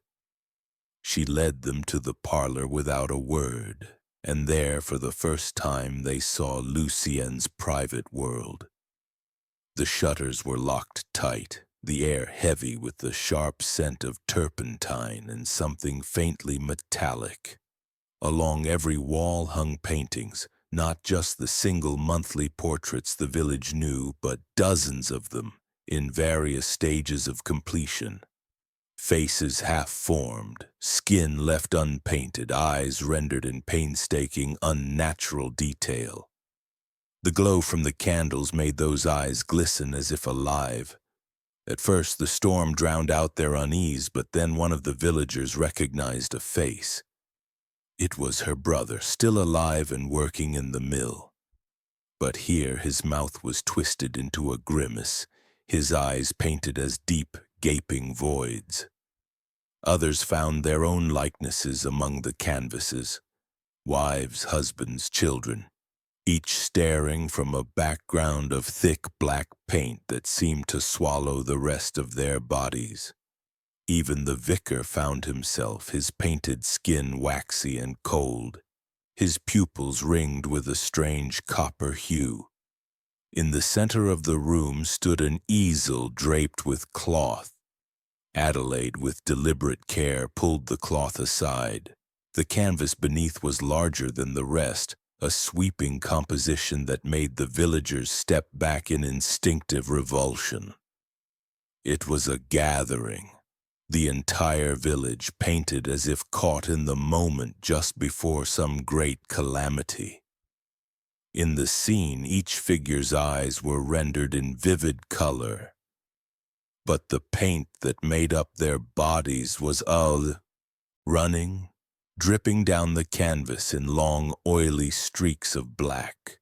She led them to the parlor without a word, and there for the first time they saw Lucien's private world. The shutters were locked tight, the air heavy with the sharp scent of turpentine and something faintly metallic. Along every wall hung paintings, not just the single monthly portraits the village knew, but dozens of them, in various stages of completion. Faces half-formed, skin left unpainted, eyes rendered in painstaking, unnatural detail. The glow from the candles made those eyes glisten as if alive. At first the storm drowned out their unease, but then one of the villagers recognized a face. It was her brother, still alive and working in the mill. But here his mouth was twisted into a grimace, his eyes painted as deep, gaping voids. Others found their own likenesses among the canvases, wives, husbands, children, each staring from a background of thick black paint that seemed to swallow the rest of their bodies. Even the vicar found himself, his painted skin waxy and cold, his pupils ringed with a strange copper hue. In the center of the room stood an easel draped with cloth. Adelaide, with deliberate care, pulled the cloth aside. The canvas beneath was larger than the rest, a sweeping composition that made the villagers step back in instinctive revulsion. It was a gathering. The entire village painted as if caught in the moment just before some great calamity. In the scene, each figure's eyes were rendered in vivid color, but the paint that made up their bodies was running, dripping down the canvas in long, oily streaks of black.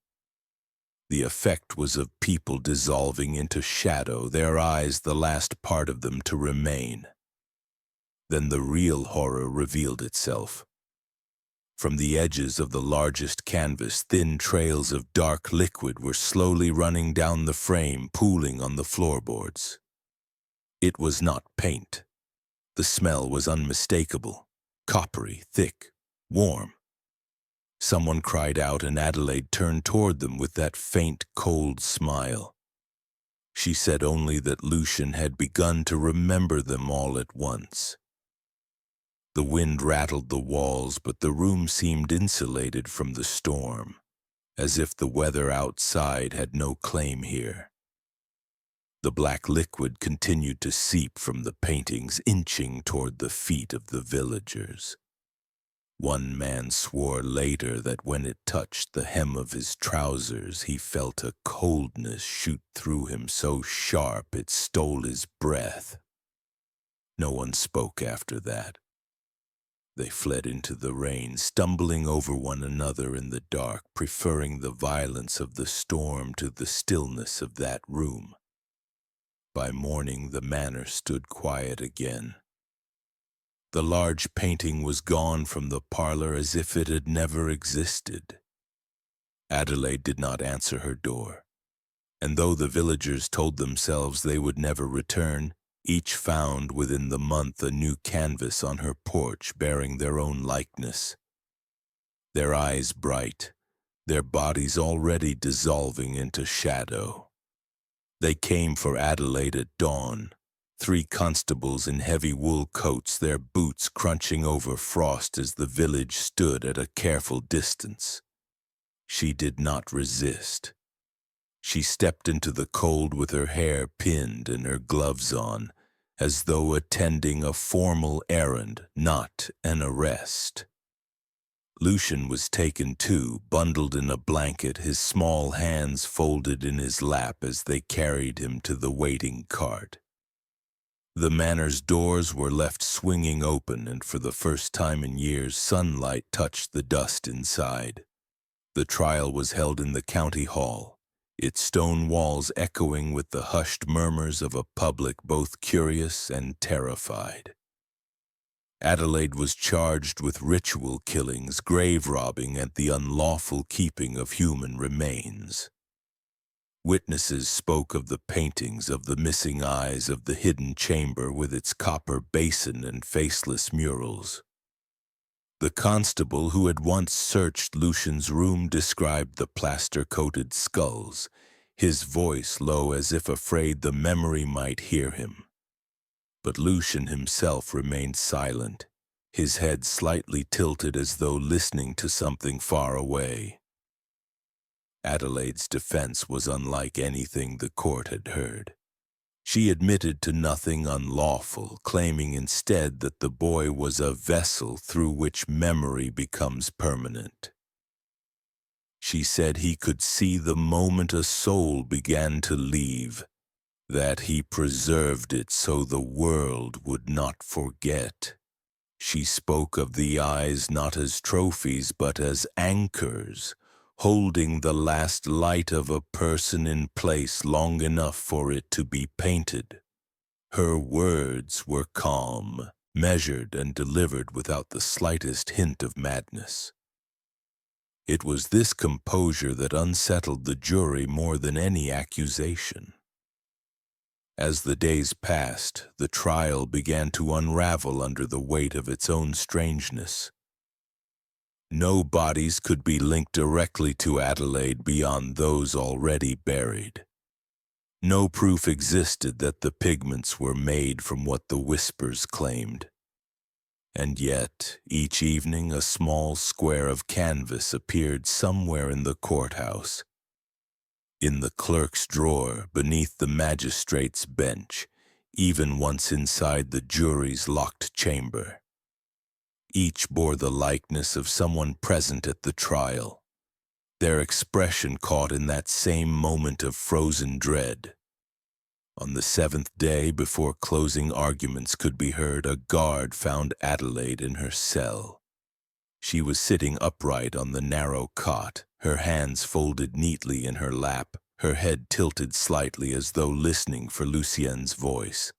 The effect was of people dissolving into shadow, their eyes the last part of them to remain. Then the real horror revealed itself. From the edges of the largest canvas, thin trails of dark liquid were slowly running down the frame, pooling on the floorboards. It was not paint. The smell was unmistakable, coppery, thick, warm. Someone cried out, and Adelaide turned toward them with that faint, cold smile. She said only that Lucien had begun to remember them all at once. The wind rattled the walls, but the room seemed insulated from the storm, as if the weather outside had no claim here. The black liquid continued to seep from the paintings, inching toward the feet of the villagers. One man swore later that when it touched the hem of his trousers, he felt a coldness shoot through him so sharp it stole his breath. No one spoke after that. They fled into the rain, stumbling over one another in the dark, preferring the violence of the storm to the stillness of that room. By morning, the manor stood quiet again. The large painting was gone from the parlor as if it had never existed. Adelaide did not answer her door, and though the villagers told themselves they would never return, each found within the month a new canvas on her porch bearing their own likeness. Their eyes bright, their bodies already dissolving into shadow. They came for Adelaide at dawn, 3 constables in heavy wool coats, their boots crunching over frost as the village stood at a careful distance. She did not resist. She stepped into the cold with her hair pinned and her gloves on, as though attending a formal errand, not an arrest. Lucien was taken too, bundled in a blanket, his small hands folded in his lap as they carried him to the waiting cart. The manor's doors were left swinging open, and for the first time in years, sunlight touched the dust inside. The trial was held in the county hall, its stone walls echoing with the hushed murmurs of a public both curious and terrified. Adelaide was charged with ritual killings, grave robbing, and the unlawful keeping of human remains. Witnesses spoke of the paintings, of the missing eyes, of the hidden chamber with its copper basin and faceless murals. The constable who had once searched Lucian's room described the plaster-coated skulls, his voice low as if afraid the memory might hear him. But Lucian himself remained silent, his head slightly tilted as though listening to something far away. Adelaide's defense was unlike anything the court had heard. She admitted to nothing unlawful, claiming instead that the boy was a vessel through which memory becomes permanent. She said he could see the moment a soul began to leave, that he preserved it so the world would not forget. She spoke of the eyes not as trophies but as anchors, holding the last light of a person in place long enough for it to be painted. Her words were calm, measured, and delivered without the slightest hint of madness. It was this composure that unsettled the jury more than any accusation. As the days passed, the trial began to unravel under the weight of its own strangeness. No bodies could be linked directly to Adelaide beyond those already buried. No proof existed that the pigments were made from what the whispers claimed. And yet, each evening a small square of canvas appeared somewhere in the courthouse. In the clerk's drawer, beneath the magistrate's bench, even once inside the jury's locked chamber. Each bore the likeness of someone present at the trial, their expression caught in that same moment of frozen dread. On the 7th day, before closing arguments could be heard, a guard found Adelaide in her cell. She was sitting upright on the narrow cot, her hands folded neatly in her lap, her head tilted slightly as though listening for Lucien's voice.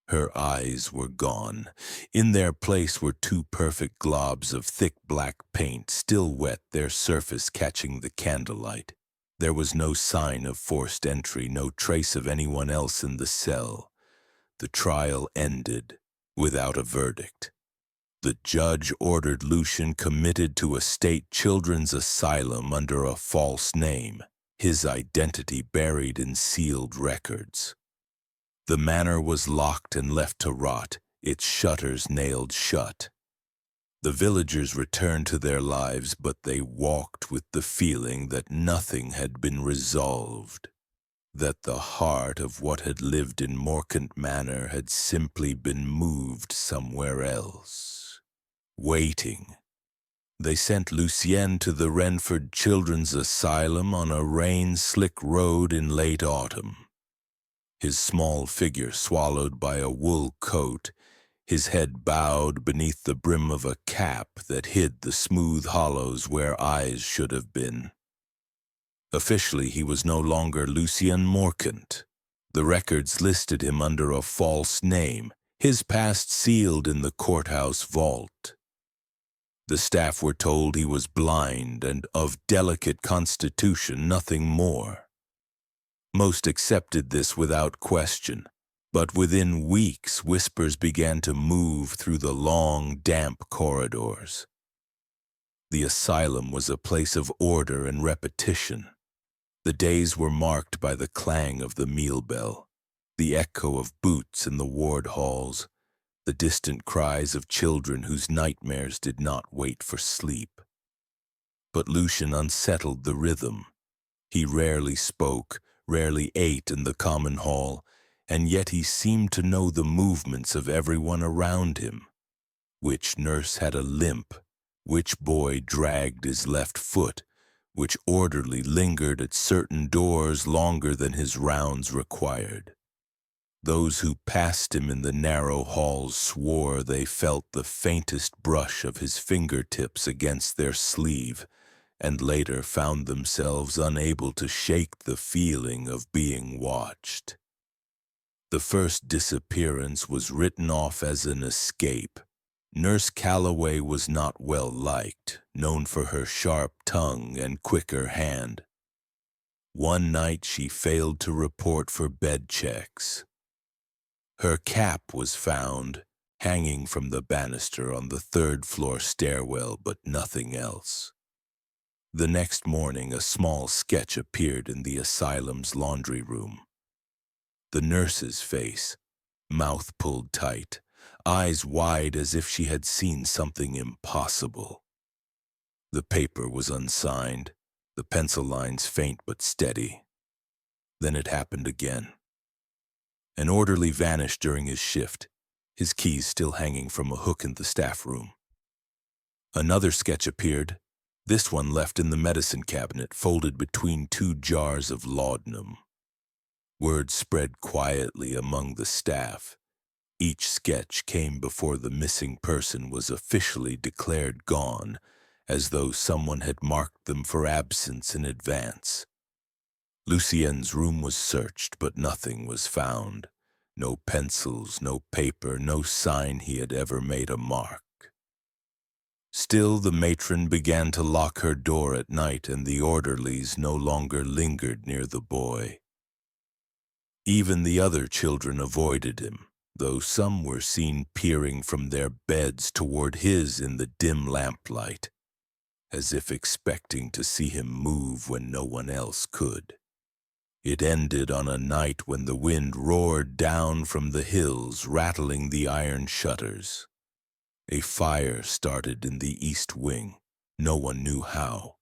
Her eyes were gone. In their place were two perfect globs of thick black paint, still wet, their surface catching the candlelight. There was no sign of forced entry, no trace of anyone else in the cell. The trial ended without a verdict. The judge ordered Lucian committed to a state children's asylum under a false name, his identity buried in sealed records. The manor was locked and left to rot, its shutters nailed shut. The villagers returned to their lives, but they walked with the feeling that nothing had been resolved, that the heart of what had lived in Morcant Manor had simply been moved somewhere else. Waiting. They sent Lucien to the Renford Children's Asylum on a rain-slick road in late autumn. His small figure swallowed by a wool coat, his head bowed beneath the brim of a cap that hid the smooth hollows where eyes should have been. Officially, he was no longer Lucien Morcant. The records listed him under a false name, his past sealed in the courthouse vault. The staff were told he was blind and of delicate constitution, nothing more. Most accepted this without question, but within weeks whispers began to move through the long, damp corridors. The asylum was a place of order and repetition. The days were marked by the clang of the meal bell, the echo of boots in the ward halls, the distant cries of children whose nightmares did not wait for sleep. But Lucian unsettled the rhythm. He rarely spoke, rarely ate in the common hall, and yet he seemed to know the movements of everyone around him. Which nurse had a limp, which boy dragged his left foot, which orderly lingered at certain doors longer than his rounds required. Those who passed him in the narrow halls swore they felt the faintest brush of his fingertips against their sleeve, and later found themselves unable to shake the feeling of being watched. The first disappearance was written off as an escape. Nurse Calloway was not well liked, known for her sharp tongue and quicker hand. One night she failed to report for bed checks. Her cap was found, hanging from the banister on the third-floor stairwell, but nothing else. The next morning, a small sketch appeared in the asylum's laundry room. The nurse's face, mouth pulled tight, eyes wide as if she had seen something impossible. The paper was unsigned, the pencil lines faint but steady. Then it happened again. An orderly vanished during his shift, his keys still hanging from a hook in the staff room. Another sketch appeared, this one left in the medicine cabinet, folded between two jars of laudanum. Word spread quietly among the staff. Each sketch came before the missing person was officially declared gone, as though someone had marked them for absence in advance. Lucien's room was searched, but nothing was found. No pencils, no paper, no sign he had ever made a mark. Still, the matron began to lock her door at night, and the orderlies no longer lingered near the boy. Even the other children avoided him, though some were seen peering from their beds toward his in the dim lamplight, as if expecting to see him move when no one else could. It ended on a night when the wind roared down from the hills, rattling the iron shutters. A fire started in the east wing, no one knew how.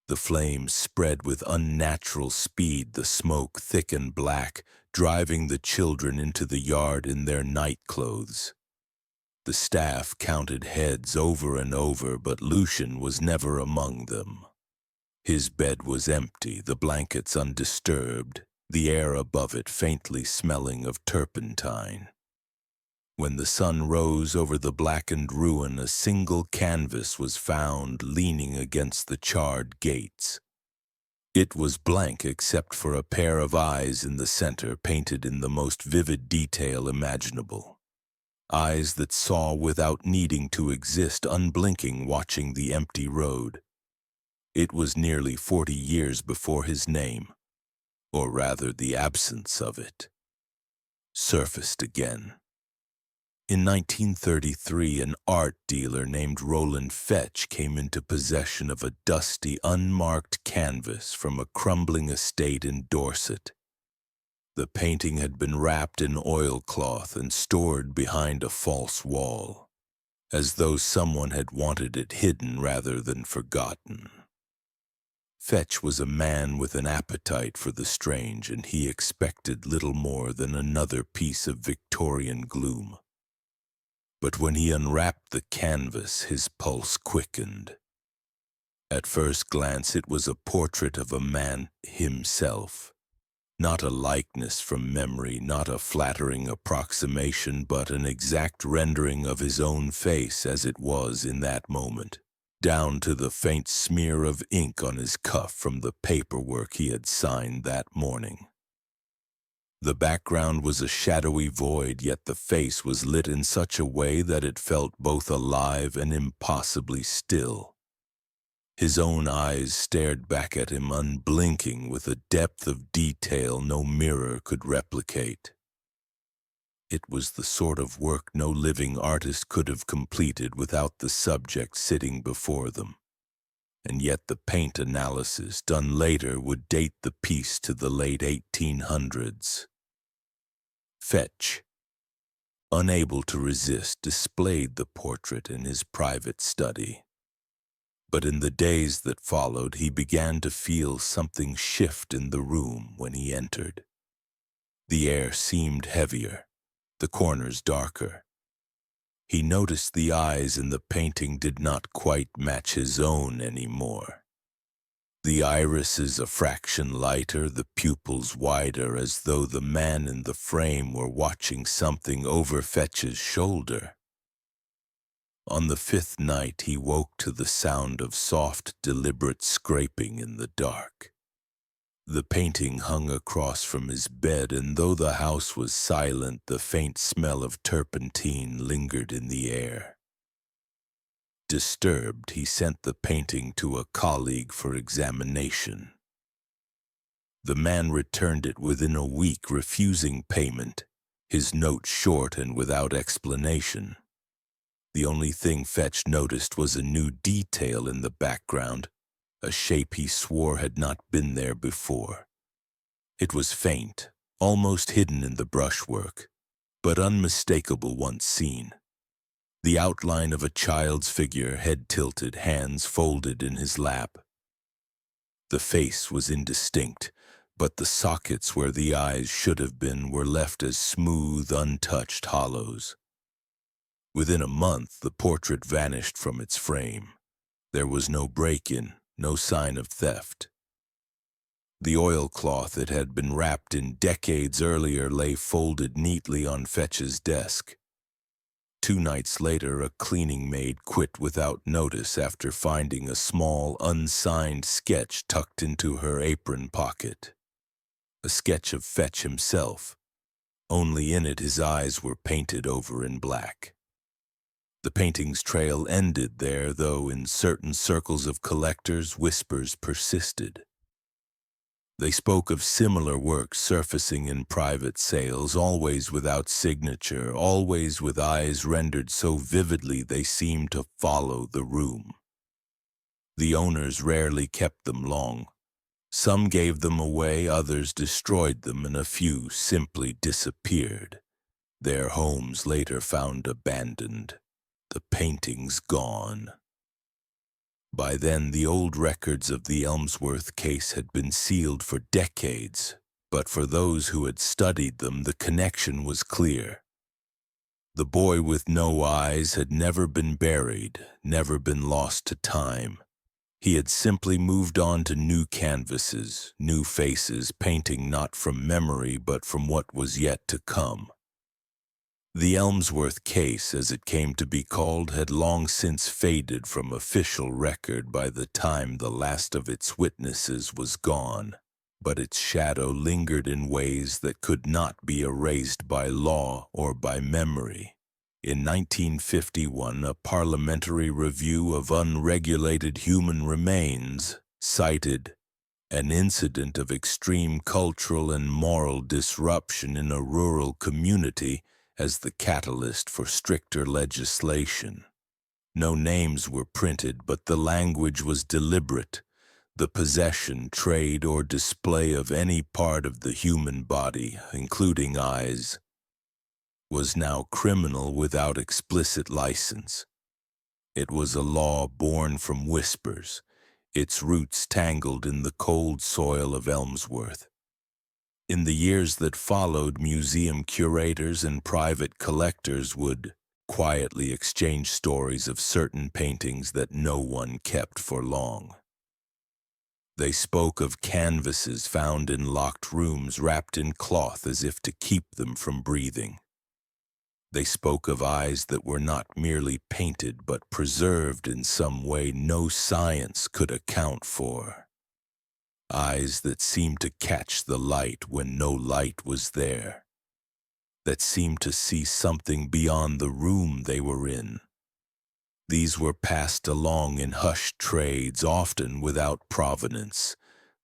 The flames spread with unnatural speed, the smoke thick and black, driving the children into the yard in their night clothes. The staff counted heads over and over, but Lucien was never among them. His bed was empty, the blankets undisturbed, the air above it faintly smelling of turpentine. When the sun rose over the blackened ruin, a single canvas was found leaning against the charred gates. It was blank except for a pair of eyes in the center, painted in the most vivid detail imaginable. Eyes that saw without needing to exist, unblinking, watching the empty road. It was nearly 40 years before his name, or rather the absence of it, surfaced again. In 1933, an art dealer named Roland Fetch came into possession of a dusty, unmarked canvas from a crumbling estate in Dorset. The painting had been wrapped in oilcloth and stored behind a false wall, as though someone had wanted it hidden rather than forgotten. Fetch was a man with an appetite for the strange, and he expected little more than another piece of Victorian gloom. But when he unwrapped the canvas, his pulse quickened. At first glance, it was a portrait of a man himself. Not a likeness from memory, not a flattering approximation, but an exact rendering of his own face as it was in that moment, down to the faint smear of ink on his cuff from the paperwork he had signed that morning. The background was a shadowy void, yet the face was lit in such a way that it felt both alive and impossibly still. His own eyes stared back at him, unblinking, with a depth of detail no mirror could replicate. It was the sort of work no living artist could have completed without the subject sitting before them. And yet the paint analysis done later would date the piece to the late 1800s. Fetch, unable to resist, displayed the portrait in his private study. But in the days that followed, he began to feel something shift in the room when he entered. The air seemed heavier, the corners darker. He noticed the eyes in the painting did not quite match his own anymore. The irises a fraction lighter, the pupils wider, as though the man in the frame were watching something over Fetch's shoulder. On the fifth night, he woke to the sound of soft, deliberate scraping in the dark. The painting hung across from his bed, and though the house was silent, the faint smell of turpentine lingered in the air. Disturbed, he sent the painting to a colleague for examination. The man returned it within a week, refusing payment, his note short and without explanation. The only thing Fetch noticed was a new detail in the background, a shape he swore had not been there before. It was faint, almost hidden in the brushwork, but unmistakable once seen. The outline of a child's figure, head tilted, hands folded in his lap. The face was indistinct, but the sockets where the eyes should have been were left as smooth, untouched hollows. Within a month, the portrait vanished from its frame. There was no break-in, no sign of theft. The oilcloth it had been wrapped in decades earlier lay folded neatly on Fetch's desk. 2 nights later, a cleaning maid quit without notice after finding a small, unsigned sketch tucked into her apron pocket. A sketch of Fetch himself, only in it his eyes were painted over in black. The painting's trail ended there, though in certain circles of collectors, whispers persisted. They spoke of similar works surfacing in private sales, always without signature, always with eyes rendered so vividly they seemed to follow the room. The owners rarely kept them long. Some gave them away, others destroyed them, and a few simply disappeared. Their homes later found abandoned, the paintings gone. By then, the old records of the Elmsworth case had been sealed for decades, but for those who had studied them, the connection was clear. The boy with no eyes had never been buried, never been lost to time. He had simply moved on to new canvases, new faces, painting not from memory but from what was yet to come. The Elmsworth case, as it came to be called, had long since faded from official record by the time the last of its witnesses was gone, but its shadow lingered in ways that could not be erased by law or by memory. In 1951, a parliamentary review of unregulated human remains cited an incident of extreme cultural and moral disruption in a rural community as the catalyst for stricter legislation. No names were printed, but the language was deliberate. The possession, trade, or display of any part of the human body, including eyes, was now criminal without explicit license. It was a law born from whispers, its roots tangled in the cold soil of Elmsworth. In the years that followed, museum curators and private collectors would quietly exchange stories of certain paintings that no one kept for long. They spoke of canvases found in locked rooms wrapped in cloth as if to keep them from breathing. They spoke of eyes that were not merely painted but preserved in some way no science could account for. Eyes that seemed to catch the light when no light was there, that seemed to see something beyond the room they were in. These were passed along in hushed trades, often without provenance,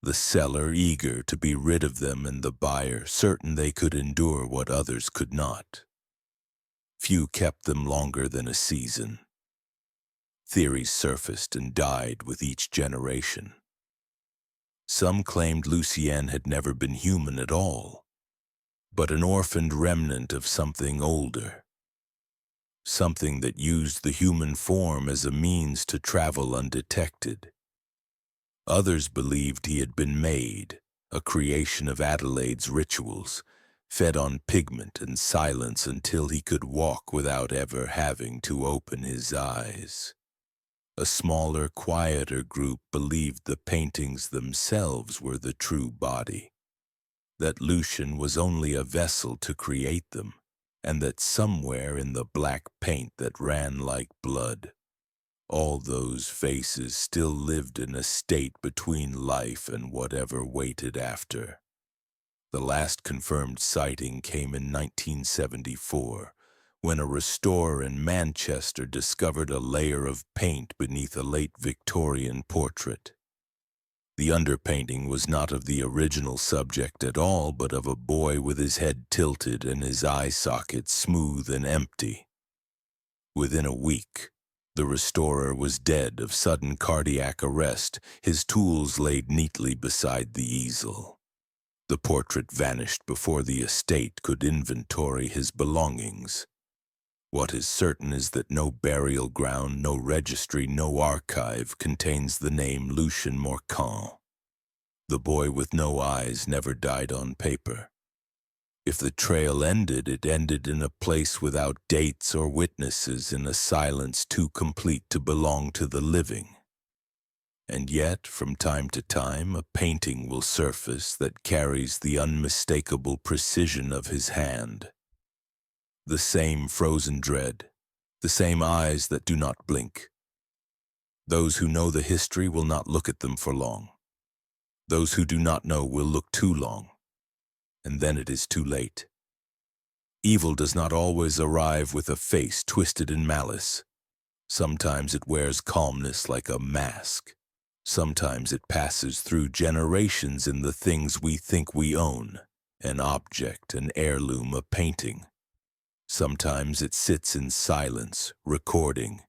the seller eager to be rid of them and the buyer certain they could endure what others could not. Few kept them longer than a season. Theories surfaced and died with each generation. Some claimed Lucienne had never been human at all, but an orphaned remnant of something older, something that used the human form as a means to travel undetected. Others believed he had been made, a creation of Adelaide's rituals, fed on pigment and silence until he could walk without ever having to open his eyes. A smaller, quieter group believed the paintings themselves were the true body, that Lucian was only a vessel to create them, and that somewhere in the black paint that ran like blood, all those faces still lived in a state between life and whatever waited after. The last confirmed sighting came in 1974, when a restorer in Manchester discovered a layer of paint beneath a late Victorian portrait. The underpainting was not of the original subject at all, but of a boy with his head tilted and his eye sockets smooth and empty. Within a week, the restorer was dead of sudden cardiac arrest, his tools laid neatly beside the easel. The portrait vanished before the estate could inventory his belongings. What is certain is that no burial ground, no registry, no archive contains the name Lucien Morcan. The boy with no eyes never died on paper. If the trail ended, it ended in a place without dates or witnesses, in a silence too complete to belong to the living. And yet, from time to time, a painting will surface that carries the unmistakable precision of his hand. The same frozen dread, the same eyes that do not blink. Those who know the history will not look at them for long. Those who do not know will look too long, and then it is too late. Evil does not always arrive with a face twisted in malice. Sometimes it wears calmness like a mask. Sometimes it passes through generations in the things we think we own, an object, an heirloom, a painting. Sometimes it sits in silence, recording,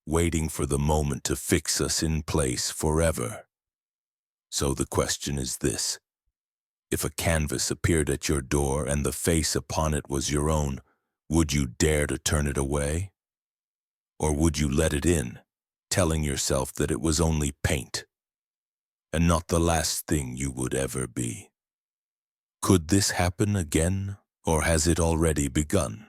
waiting for the moment to fix us in place forever. So the question is this: if a canvas appeared at your door and the face upon it was your own, would you dare to turn it away? Or would you let it in, telling yourself that it was only paint, and not the last thing you would ever be? Could this happen again, or has it already begun?